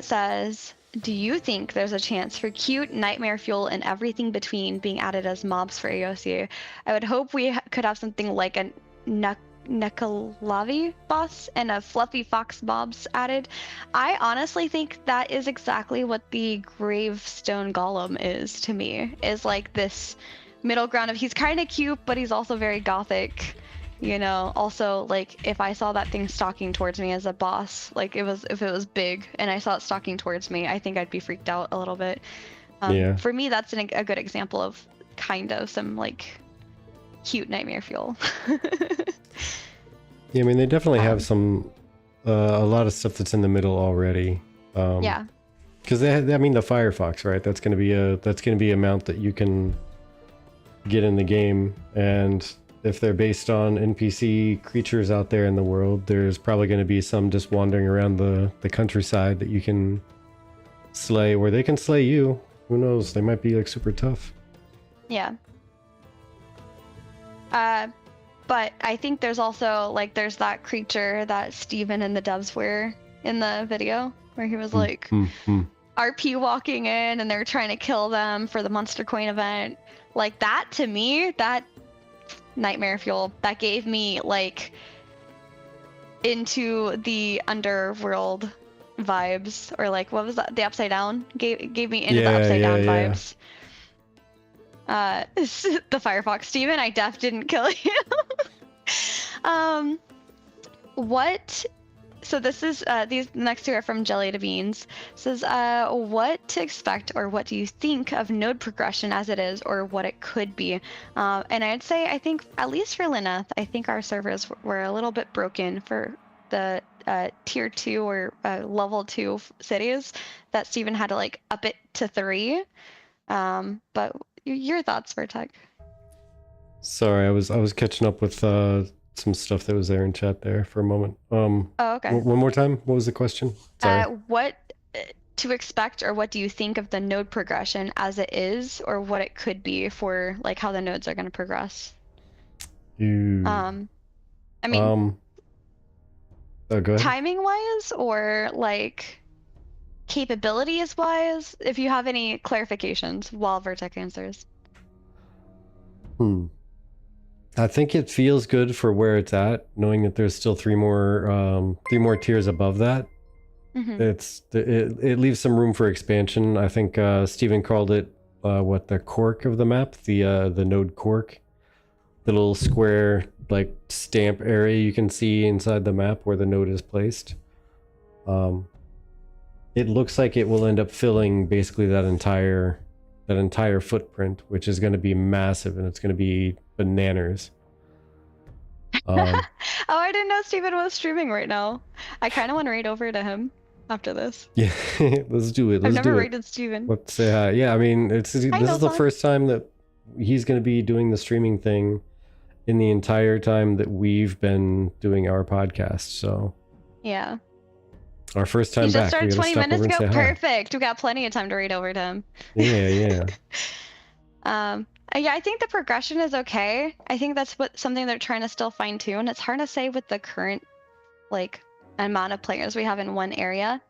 says, do you think there's a chance for cute nightmare fuel and everything between being added as mobs for AOC? I would hope we could have something like a Nekalavi boss and a fluffy fox mobs added. I honestly think that is exactly what the Gravestone Golem is to me, is like this middle ground of he's kind of cute, but he's also very gothic, you know. Also, like, if I saw that thing stalking towards me as a boss, like if it was big and I saw it stalking towards me, I think I'd be freaked out a little bit. Yeah. For me, that's a good example of kind of some like cute nightmare fuel. Yeah, I mean, they definitely have some a lot of stuff that's in the middle already. Yeah. Because I mean, the Firefox, right? That's gonna be a mount that you can get in the game, and if they're based on NPC creatures out there in the world, there's probably going to be some just wandering around the countryside that you can slay, or they can slay you. Who knows? They might be like super tough. Yeah. But I think there's also like there's that creature that Steven and the devs were in the video where he was like RP walking in and they're trying to kill them for the Monster Coin event. Like that, to me, that nightmare fuel, that gave me like into the underworld vibes, or like what was that, the upside down, gave me into the upside down vibes. The Firefox Steven, I didn't kill you. So this is these next two are from Jelly to Beans. It says what to expect, or what do you think of node progression as it is, or what it could be? And I'd say, I think at least for Lyneth, I think our servers were a little bit broken for the tier 2 or level 2 cities that Steven had to like up it to 3. But your thoughts, Vertec? Sorry, I was catching up with some stuff that was there in chat there for a moment. Oh, okay. One more time. What was the question? Sorry. What to expect, or what do you think of the node progression as it is, or what it could be for like how the nodes are going to progress? I mean, go ahead. Timing wise, or like capabilities wise, if you have any clarifications while Vertec answers. I think it feels good for where it's at, knowing that there's still three more tiers above that. It leaves some room for expansion. I think Steven called it the cork of the map, the node cork, the little square like stamp area you can see inside the map where the node is placed. It looks like it will end up filling basically that entire footprint, which is going to be massive, and it's going to be bananas. Oh, I didn't know Steven was streaming right now. I kind of want to raid over to him after this. Yeah, let's do it. I've Let's never do it. raided Steven. Let's say hi. Yeah, I mean, this is the first time that he's going to be doing the streaming thing in the entire time that we've been doing our podcast. So yeah, our first time he just back. started 20 minutes ago. Hi. Perfect. We got plenty of time to raid over to him. Yeah. Yeah, I think the progression is okay. I think that's something they're trying to still fine tune. It's hard to say with the current like amount of players we have in one area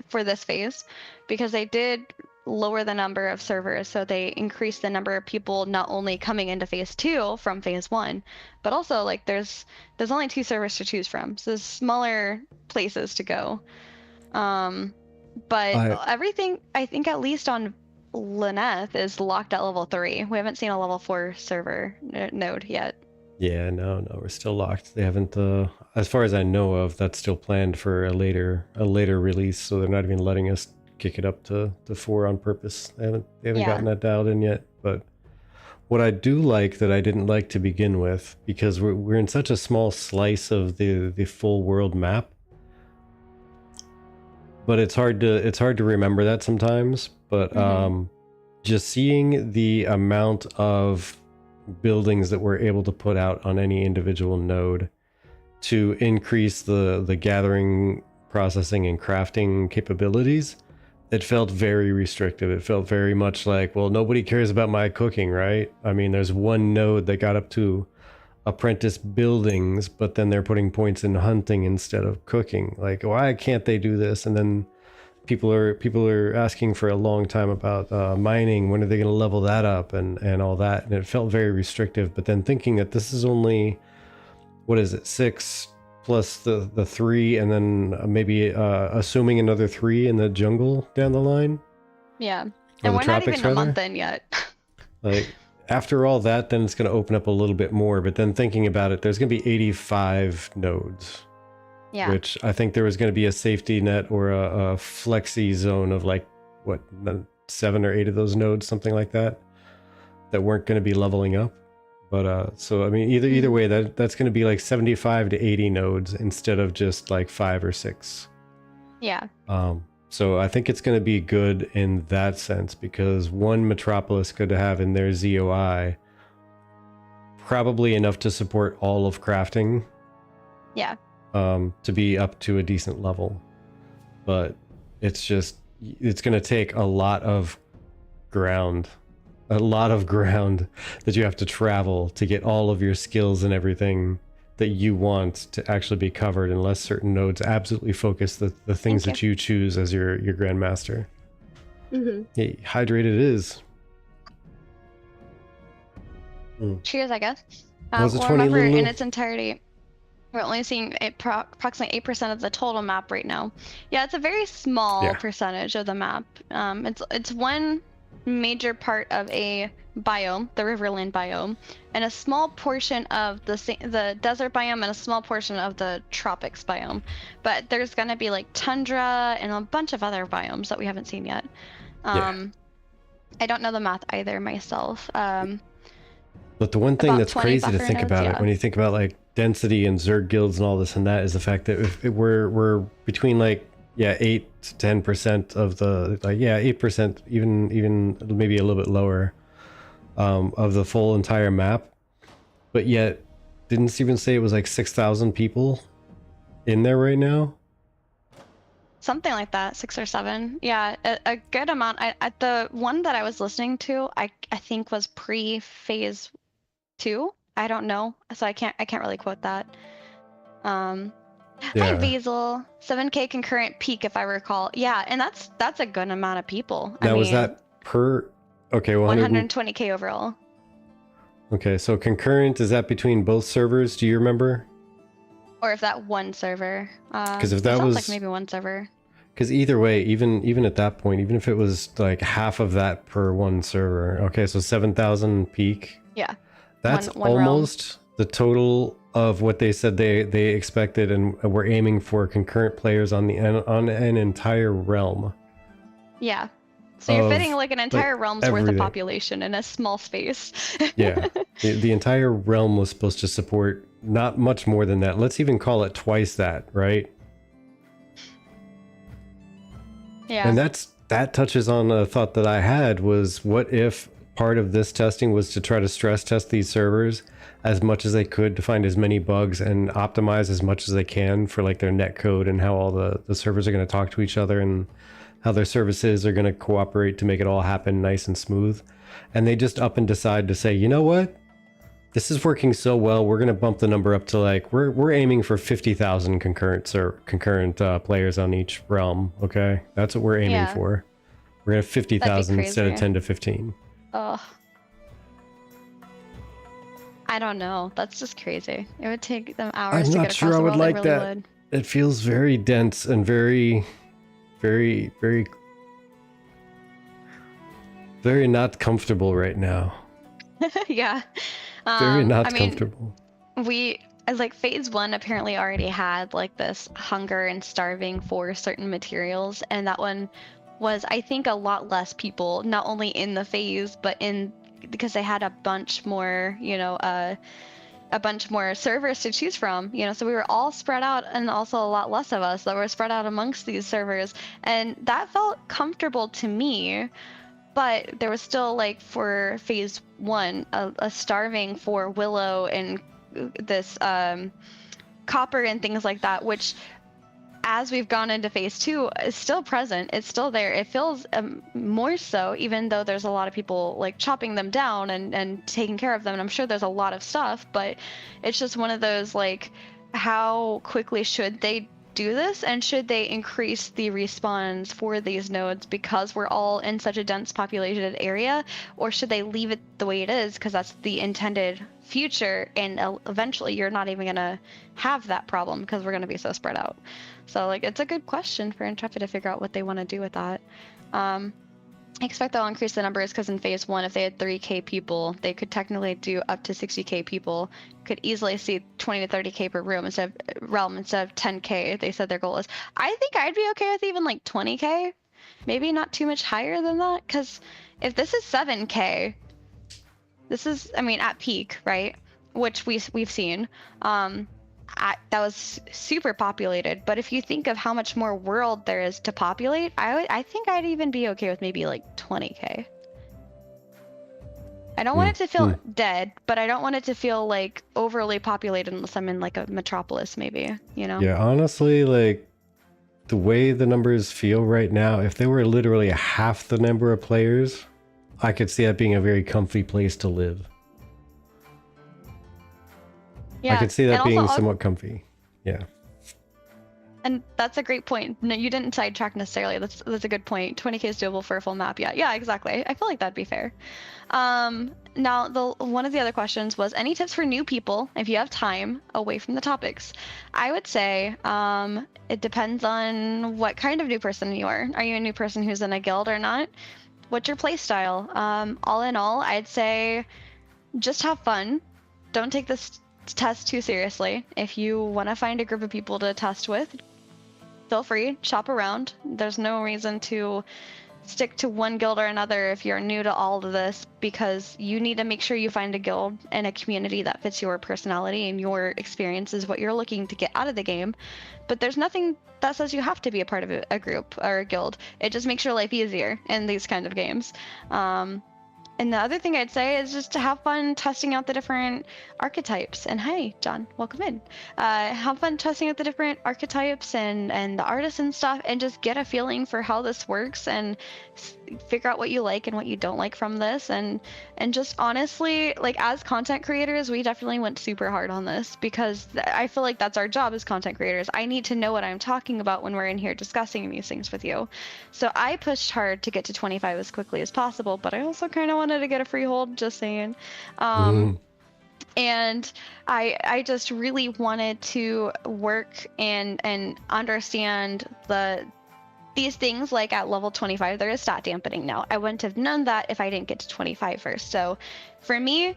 for this phase, because they did lower the number of servers, so they increased the number of people not only coming into phase 2 from phase 1, but also like there's only 2 servers to choose from, so there's smaller places to go. But everything, I think, at least on Lyneth, is locked at level 3. We haven't seen a level 4 server node yet. Yeah, no, we're still locked. They haven't, as far as I know of, that's still planned for a later release. So they're not even letting us kick it up to 4 on purpose. They haven't gotten that dialed in yet. But what I do like that I didn't like to begin with, because we're in such a small slice of the full world map. But it's hard to remember that sometimes. But just seeing the amount of buildings that we're able to put out on any individual node to increase the gathering, processing, and crafting capabilities, it felt very restrictive. It felt very much like, well, nobody cares about my cooking, right? I mean, there's one node that got up to apprentice buildings, but then they're putting points in hunting instead of cooking. Like, why can't they do this? And then people are asking for a long time about mining. When are they going to level that up and all that? And it felt very restrictive. But then thinking that this is only, what is it, 6 plus the 3, and then maybe assuming another 3 in the jungle down the line. Yeah, and we're not even a month in yet. Like, after all that, then it's going to open up a little bit more. But then thinking about it, there's going to be 85 nodes. Yeah. Which I think there was going to be a safety net or a flexi zone of like, what, 7 or 8 of those nodes, something like that weren't going to be leveling up. But so I mean, either way, that's going to be like 75 to 80 nodes instead of just like 5 or 6. Yeah. So I think it's going to be good in that sense, because one metropolis could have in their ZOI probably enough to support all of crafting. Yeah. To be up to a decent level. But it's going to take a lot of ground that you have to travel to get all of your skills and everything that you want to actually be covered, unless certain nodes absolutely focus the things that you choose as your grandmaster. Hey, hydrated it is. Cheers, I guess. Was it Well, 20, remember, Lulu? in its entirety, we're only seeing approximately 8% of the total map right now. Yeah, it's a very small percentage of the map. It's one major part of a biome, the Riverland biome, and a small portion of the desert biome, and a small portion of the tropics biome. But there's gonna be like tundra and a bunch of other biomes that we haven't seen yet. I don't know the math either myself. But the one thing that's crazy to think nodes, about it, when you think about like density and Zerg guilds and all this and that, is the fact that if we're between like 8 to 10% of the 8%, even maybe a little bit lower, of the full entire map. But yet, didn't Steven say it was like 6,000 people in there right now? Something like that, 6 or 7. Yeah, a good amount. At the one that I was listening to, I think was pre-phase 2. I don't know, so I can't really quote that. Hi Basil, 7K concurrent peak if I recall. Yeah, and that's a good amount of people. Now was that per? Okay, 120K overall. Okay, so concurrent, is that between both servers? Do you remember? Or if that one server. Because if that sounds was like maybe one server. Because either way, even at that point, even if it was like half of that per one server, okay, so 7,000 peak. Yeah. That's one almost the total of what they said they expected, and were aiming for concurrent players on an entire realm. Yeah. So you're Of, fitting like an entire like, realm's worth of everything. population in a small space. Yeah. The entire realm was supposed to support not much more than that. Let's even call it twice that, right? Yeah. And that touches on a thought that I had, was what if part of this testing was to try to stress test these servers as much as they could to find as many bugs and optimize as much as they can for like their net code and how all the servers are going to talk to each other and how their services are going to cooperate to make it all happen nice and smooth. And they just up and decide to say, you know what? This is working so well, we're going to bump the number up to like, we're aiming for 50,000 concurrent players on each realm, okay? That's what we're aiming for. We're going to have 50,000 instead of 10 to 15. Oh. I don't know. That's just crazy. It would take them hours I'm to not get sure across I the would world. like It really that. would. It feels very dense and very, very, very, very not comfortable right now. Yeah. Very not I mean, comfortable. we, as like phase 1 apparently already had like this hunger and starving for certain materials, and that one was, I think, a lot less people, not only in the phase, but in, because they had a bunch more, you know, a bunch more servers to choose from, you know, so we were all spread out, and also a lot less of us that were spread out amongst these servers, and that felt comfortable to me. But there was still, like, for phase 1, a starving for willow and this copper and things like that, which, as we've gone into phase 2, is still present. It's still there. It feels more so, even though there's a lot of people like chopping them down and taking care of them. And I'm sure there's a lot of stuff, but it's just one of those, like, how quickly should they do this, and should they increase the respawns for these nodes because we're all in such a dense populated area, or should they leave it the way it is because that's the intended future, and eventually you're not even gonna have that problem because we're gonna be so spread out. So, like, it's a good question for Intrepid to figure out what they want to do with that. I expect they'll increase the numbers because in phase 1, if they had 3k people, they could technically do up to 60k people. Could easily see 20 to 30k per room instead of 10k. They said their goal is. I think I'd be okay with even like 20k, maybe not too much higher than that. Because if this is 7k, this is, I mean, at peak, right? Which we've seen. That was super populated, but if you think of how much more world there is to populate, I think I'd even be okay with maybe like 20k. I don't want it to feel dead, but I don't want it to feel like overly populated unless I'm in like a metropolis, maybe, you know? Yeah, honestly, like, the way the numbers feel right now, if they were literally half the number of players, I could see that being a very comfy place to live. Yeah, I could see that being also, somewhat comfy. Yeah. And that's a great point. No, you didn't sidetrack necessarily. That's a good point. 20k is doable for a full map. Yeah, exactly. I feel like that'd be fair. Now, one of the other questions was, any tips for new people if you have time away from the topics? I would say it depends on what kind of new person you are. Are you a new person who's in a guild or not? What's your play style? All in all, I'd say just have fun. Don't take this test too seriously. If you want to find a group of people to test with, feel free, shop around. There's no reason to stick to one guild or another if you're new to all of this, because you need to make sure you find a guild and a community that fits your personality and your experiences, what you're looking to get out of the game. But there's nothing that says you have to be a part of a group or a guild. It just makes your life easier in these kind of games. And the other thing I'd say is just to have fun testing out the different archetypes. And hey, John, welcome in. Have fun testing out the different archetypes and the artisan stuff, and just get a feeling for how this works, and figure out what you like and what you don't like from this. And just honestly, like, as content creators, we definitely went super hard on this, because I feel like that's our job as content creators. I need to know what I'm talking about when we're in here discussing these things with you. So I pushed hard to get to 25 as quickly as possible, but I also kind of wanted to get a freehold, just saying. And I just really wanted to work and understand these things. Like, at level 25, there is stat dampening now. I wouldn't have known that if I didn't get to 25 first. So for me,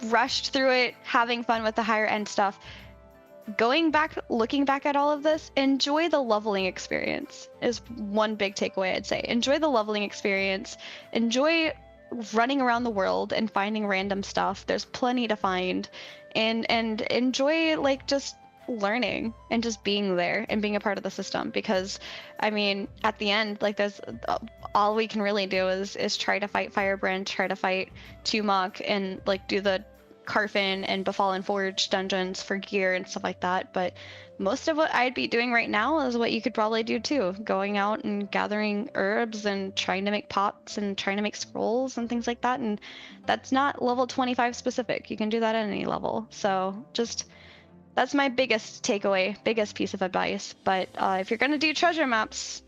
rushed through it, having fun with the higher end stuff. Looking back at all of this, enjoy the leveling experience is one big takeaway I'd say. Enjoy the leveling experience. Enjoy running around the world and finding random stuff. There's plenty to find, and enjoy like just learning and just being there and being a part of the system, because I mean at the end, like, there's all we can really do is try to fight Firebrand, try to fight Tumok, and like do the Carfin and Befallen Forge dungeons for gear and stuff like that. But most of what I'd be doing right now is what you could probably do too, going out and gathering herbs and trying to make pots and trying to make scrolls and things like that. And that's not level 25 specific. You can do that at any level. So just, that's my biggest takeaway, biggest piece of advice. But if you're going to do treasure maps,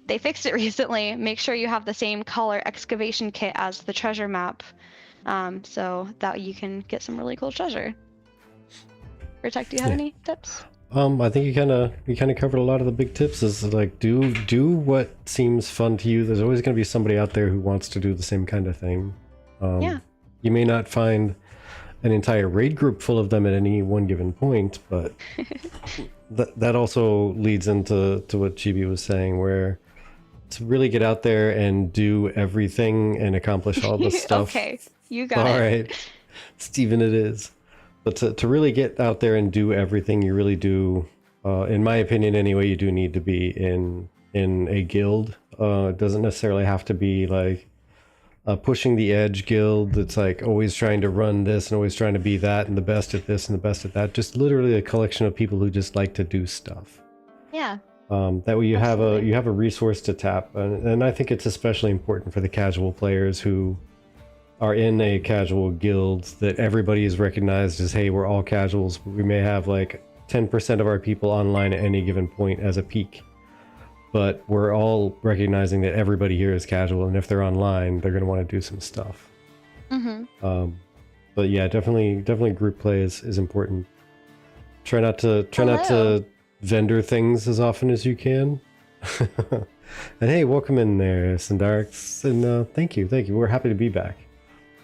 they fixed it recently. Make sure you have the same color excavation kit as the treasure map, so that you can get some really cool treasure. Protect, do you have any tips? I think you kind of covered a lot of the big tips. Is like do what seems fun to you. There's always going to be somebody out there who wants to do the same kind of thing. Yeah. You may not find an entire raid group full of them at any one given point, but that also leads into what Chibi was saying, where to really get out there and do everything and accomplish all the stuff. Okay, you got it. All right, Steven, it is. But to really get out there and do everything, you really do, in my opinion anyway, you do need to be in a guild. It doesn't necessarily have to be like a pushing the edge guild that's like always trying to run this and always trying to be that and the best at this and the best at that. Just literally a collection of people who just like to do stuff. Yeah. That way you have a resource to tap, and I think it's especially important for the casual players who are in a casual guild, that everybody is recognized as, hey, we're all casuals. We may have like 10% of our people online at any given point as a peak, but we're all recognizing that everybody here is casual, and if they're online, they're going to want to do some stuff. Mm-hmm. But yeah, definitely group play is important. Try not to vendor things as often as you can. And hey, welcome in there, Sandarix, and thank you. We're happy to be back.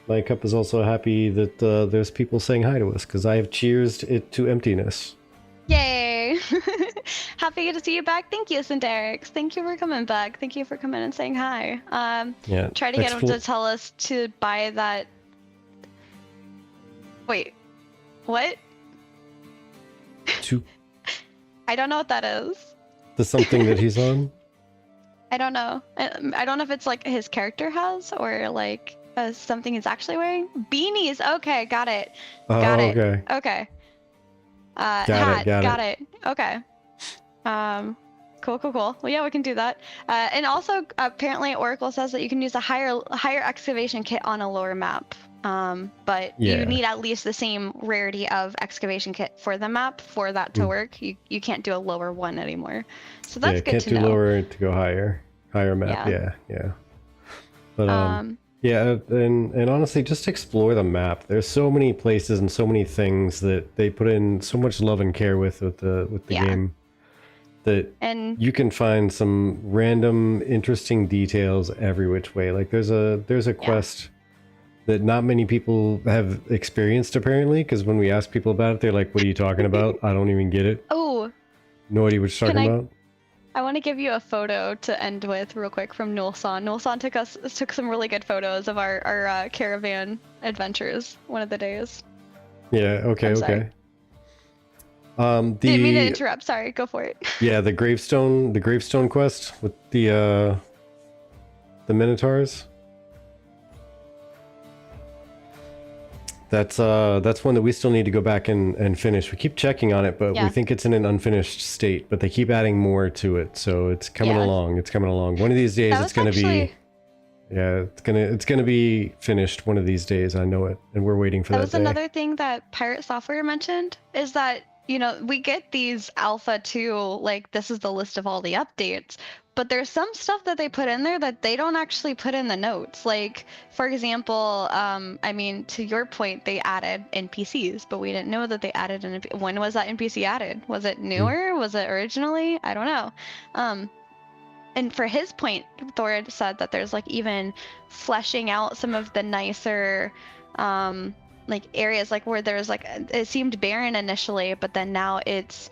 My cup is also happy that there's people saying hi to us, because I have cheersed it to emptiness. Yay! Happy to see you back. Thank you, Sandarix. Thank you for coming back. Thank you for coming and saying hi. Yeah. Try to get him to tell us to buy that. Wait, what? I don't know what that is. The something that he's on? I don't know. I don't know if it's like his character has, or like something he's actually wearing. Beanies. Okay, got it. Got it. Okay. Got it. Okay. Cool. Well, yeah, we can do that. And also, apparently, Oracle says that you can use a higher excavation kit on a lower map. But you need at least the same rarity of excavation kit for the map for that to work. You can't do a lower one anymore. So that's good to know. Can't do lower to go higher map. Yeah. But yeah, and honestly, just explore the map. There's so many places and so many things that they put in so much love and care with the game, that you can find some random interesting details every which way. Like there's a quest that not many people have experienced, apparently, because when we ask people about it, they're like, what are you talking about? I don't even get it. Oh. No idea what you're talking about. I want to give you a photo to end with real quick from Nulsan. Nulsan took some really good photos of our caravan adventures one of the days. Yeah, okay. Didn't mean to interrupt, sorry, go for it. Yeah, the gravestone quest with the Minotaurs. That's one that we still need to go back and finish. We keep checking on it, but we think it's in an unfinished state. But they keep adding more to it, so it's coming along. It's coming along. One of these days, it's gonna be. Yeah, it's gonna be finished one of these days. I know it, and we're waiting for that. That was another thing that Pirate Software mentioned, is that we get these Alpha 2, like this is the list of all the updates. But there's some stuff that they put in there that they don't actually put in the notes. Like, for example, I mean, to your point, they added NPCs, but we didn't know that they added an NPC. When was that NPC added? Was it newer? Was it originally? I don't know. And for his point, Thor said that there's like even fleshing out some of the nicer like areas like where there's like it seemed barren initially, but then now it's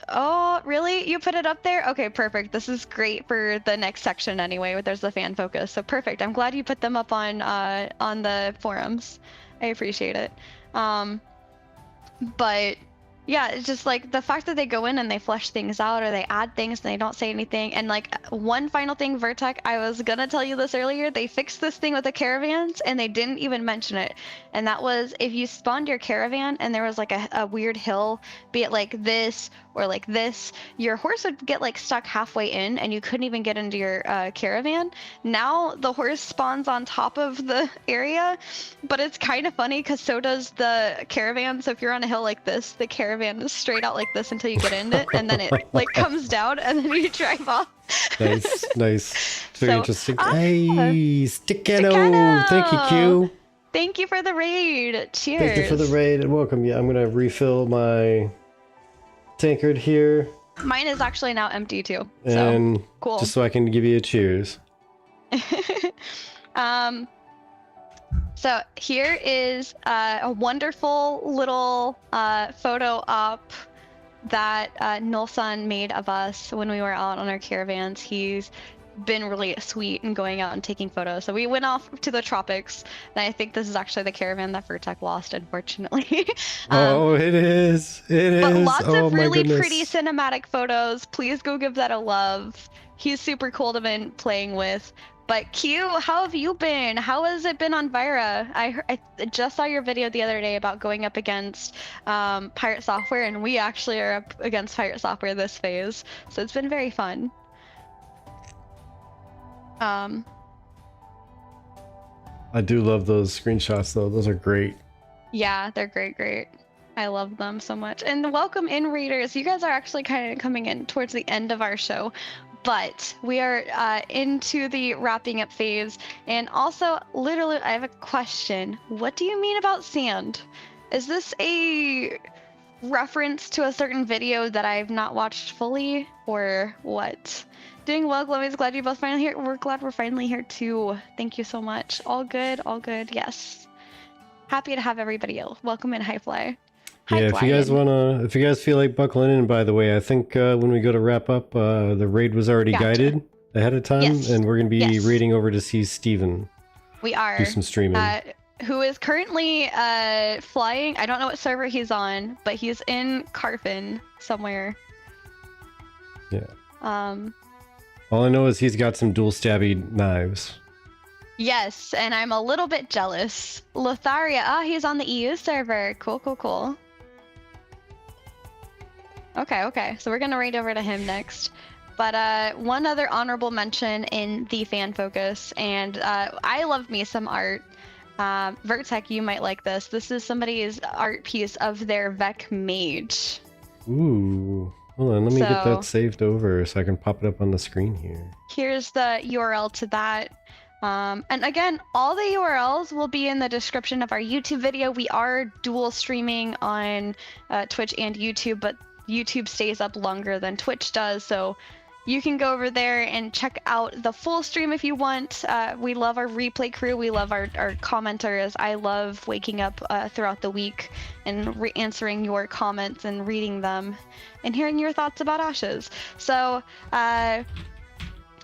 oh really, you put it up there? Okay, perfect. This is great for the next section anyway. There's the fan focus, so perfect. I'm glad you put them up on the forums. I appreciate it. But yeah, it's just like the fact that they go in and they flesh things out or they add things and they don't say anything. And like one final thing, Vertec, I was gonna tell you this earlier, they fixed this thing with the caravans and they didn't even mention it. And that was if you spawned your caravan and there was like a weird hill, be it like this or like this, your horse would get like stuck halfway in and you couldn't even get into your caravan. Now the horse spawns on top of the area, but it's kind of funny because so does the caravan. So if you're on a hill like this, the caravan is straight out like this until you get in it, and then it like comes down and then you drive off. Nice, nice. Very interesting. Ah, Hey, Stickano! Thank you, Q. Thank you for the raid. Cheers. Thank you for the raid and welcome. Yeah, I'm gonna refill my tankard here. Mine is actually now empty too. And so cool. Just so I can give you a cheers. So here is a wonderful little photo op that Nulsan made of us when we were out on our caravans. He's been really sweet and going out and taking photos. So we went off to the tropics, and I think this is actually the caravan that Vertec lost, unfortunately. Oh, it is. It but is. lots Oh, of my really goodness. pretty cinematic photos. Please go give that a love. He's super cool to been playing with. But Q, how have you been? How has it been on Vira? I just saw your video the other day about going up against Pirate Software, and we actually are up against Pirate Software this phase. So it's been very fun. I do love those screenshots, though. Those are great. Yeah, they're great. I love them so much. And welcome in, readers. You guys are actually kind of coming in towards the end of our show. But we are into the wrapping up phase. And also, literally, I have a question. What do you mean about sand? Is this a reference to a certain video that I've not watched fully, or what? Doing well, Glowy's glad you're both finally here. We're glad we're finally here too. Thank you so much. All good, yes. Happy to have everybody else. Welcome in, Highfly. Yeah, if you guys feel like buckling in, by the way, I think when we go to wrap up, the raid was already guided ahead of time, and we're going to be raiding over to see Steven. We are. Do some streaming. Who is currently flying. I don't know what server he's on, but he's in Carfin somewhere. Yeah. All I know is he's got some dual stabby knives. Yes, and I'm a little bit jealous. Lotharia, he's on the EU server. Cool. Okay, so we're gonna raid over to him next. But one other honorable mention in the fan focus, and I love me some art. Vertec, you might like this. This is somebody's art piece of their Vec mage. Ooh. Hold on, let me get that saved over so I can pop it up on the screen here. Here's the URL to that. And again, all the URLs will be in the description of our YouTube video. We are dual streaming on Twitch and YouTube, but YouTube stays up longer than Twitch does, so you can go over there and check out the full stream if you want. We love our replay crew. We love our commenters. I love waking up throughout the week and answering your comments and reading them and hearing your thoughts about Ashes. So,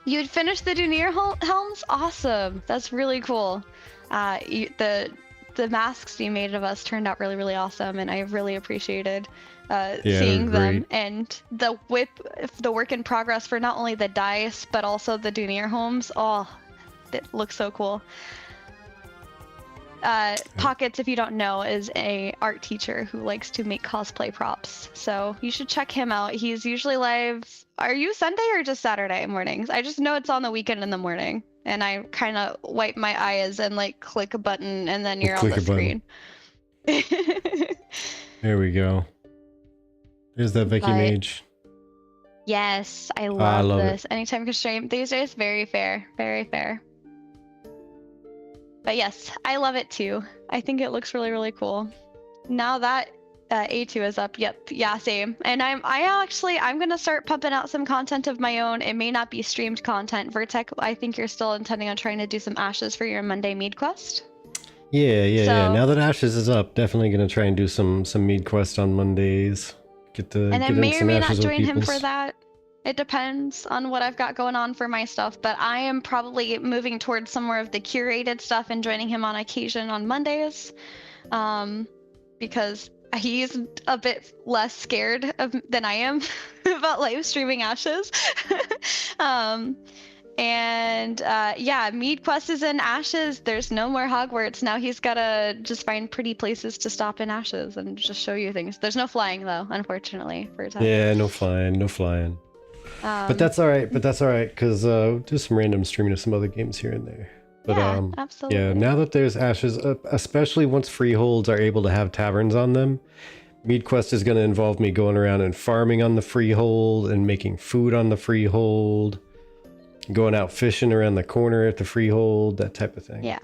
you'd finished the Dunir helms? Awesome. That's really cool. The masks you made of us turned out really awesome, and I really appreciated seeing them. And the work in progress for not only the dice but also the Dunir homes. Oh, it looks so cool. Pockets, if you don't know, is a art teacher who likes to make cosplay props, so you should check him out. He's usually live. Are you Sunday or just Saturday mornings? I just know it's on the weekend in the morning, and I kind of wipe my eyes and like click a button, and then you're on the screen. There we go. There's that Vicky mage. Yes, I love this. It. Anytime you can stream these days, very fair. But yes, I love it too. I think it looks really cool. Now that A2 is up, yeah, same. And I'm gonna start pumping out some content of my own. It may not be streamed content. Vertec, I think you're still intending on trying to do some ashes for your Monday mead quest. Yeah. So, Now that Ashes is up, definitely gonna try and do some mead quest on Mondays. Get and I get in may or some may not Ashes with join him for peoples. that. It depends on what I've got going on for my stuff, but I am probably moving towards some more of the curated stuff and joining him on occasion on Mondays, because he's a bit less scared than I am about live streaming Ashes. um, and yeah, Mead Quest is in Ashes. There's no more Hogwarts. Now he's gotta just find pretty places to stop in Ashes and just show you things. There's no flying though, unfortunately, for a time. Yeah, no flying, no flying. But that's all right. Because do some random streaming of some other games here and there. But Yeah, absolutely. yeah, now that there's Ashes, especially once freeholds are able to have taverns on them, Mead Quest is going to involve me going around and farming on the freehold and making food on the freehold, going out fishing around the corner at the freehold, that type of thing. Yeah.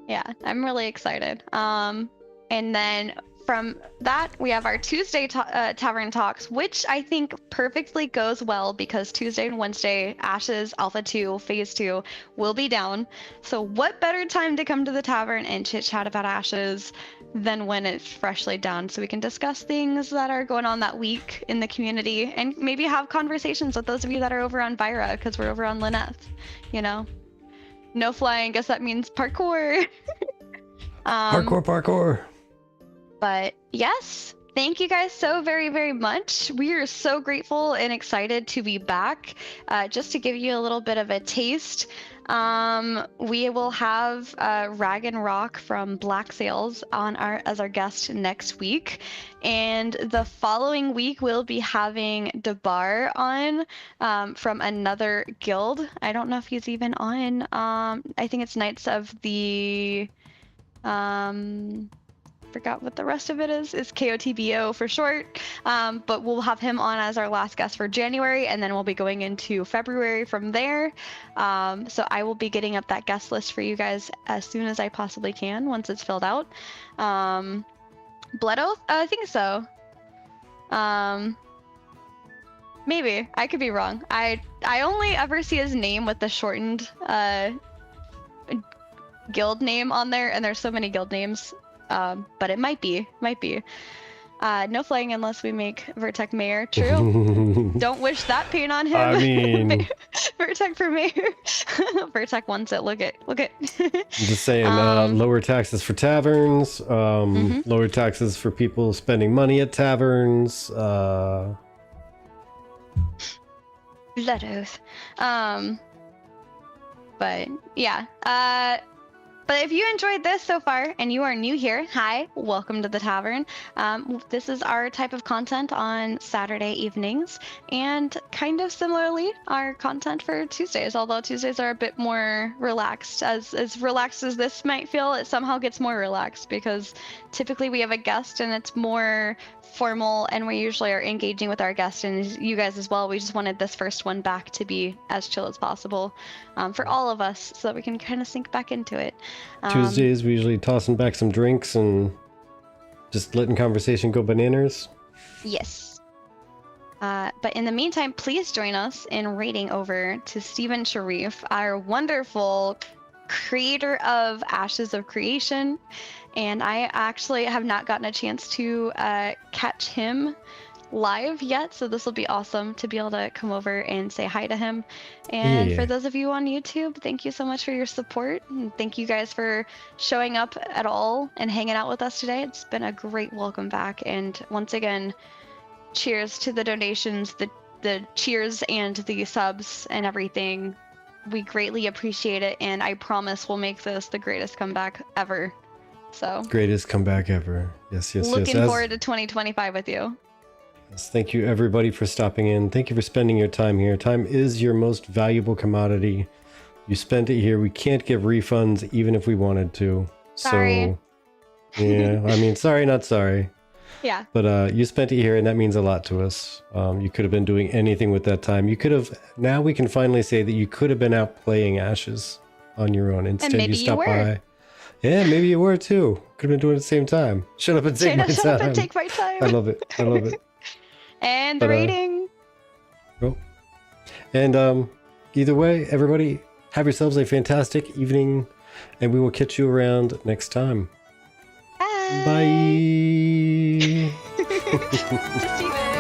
Yeah, I'm really excited. And then from that, we have our Tuesday Tavern Talks, which I think perfectly goes well because Tuesday and Wednesday, Ashes Alpha 2, Phase 2 will be down. So what better time to come to the tavern and chit-chat about Ashes than when it's freshly down, so we can discuss things that are going on that week in the community and maybe have conversations with those of you that are over on Vyra, because we're over on Lyneth, you know? No flying, guess that means parkour. Parkour. But yes, thank you guys so very, very much. We are so grateful and excited to be back. Just to give you a little bit of a taste, we will have Rag and Rock from Black Sails on as our guest next week. And the following week, we'll be having Debar on from another guild. I don't know if he's even on. I think it's Knights of the... forgot what the rest of it is. It's KOTBO for short. But we'll have him on as our last guest for January, and then we'll be going into February from there. So I will be getting up that guest list for you guys as soon as I possibly can once it's filled out. Blood Oath? I think so. Maybe. I could be wrong. I only ever see his name with the shortened guild name on there, and there's so many guild names. But it might be. No flying unless we make Vertec mayor. True. Don't wish that pain on him. I mean... Vertec for mayor. Vertec wants it. Look it. I'm just saying, lower taxes for taverns, lower taxes for people spending money at taverns. Blood Oath. But yeah. But if you enjoyed this so far and you are new here, hi, welcome to the tavern. This is our type of content on Saturday evenings, and kind of similarly our content for Tuesdays, although Tuesdays are a bit more relaxed. As relaxed as this might feel, it somehow gets more relaxed because typically we have a guest and it's more formal, and we usually are engaging with our guests and you guys as well. We just wanted this first one back to be as chill as possible for all of us so that we can kind of sink back into it. Tuesdays, we usually tossing back some drinks and just letting conversation go bananas. Yes. But in the meantime, please join us in raiding over to Stephen Sharif, our wonderful creator of Ashes of Creation. And I actually have not gotten a chance to catch him live yet, so this will be awesome to be able to come over and say hi to him. And for those of you on YouTube, thank you so much for your support, and thank you guys for showing up at all and hanging out with us today. It's been a great welcome back, and once again, cheers to the donations, the cheers and the subs and everything. We greatly appreciate it, and I promise we'll make this the greatest comeback ever. So greatest comeback ever. Yes. Looking forward to 2025 with you. Yes, thank you everybody for stopping in. Thank you for spending your time here. Time is your most valuable commodity. You spent it here. We can't give refunds even if we wanted to. Sorry. So, yeah, I mean, sorry, not sorry. Yeah. But you spent it here, and that means a lot to us. You could have been doing anything with that time. You could have. Now we can finally say that you could have been out playing Ashes on your own. Instead, and maybe you stopped you were. by. Yeah, maybe you were too. Could have been doing it at the same time. Shut up and take my time. Shut up and take my time. I love it. And the rating. Cool. And either way, everybody, have yourselves a fantastic evening, and we will catch you around next time. Bye. Bye. Just you.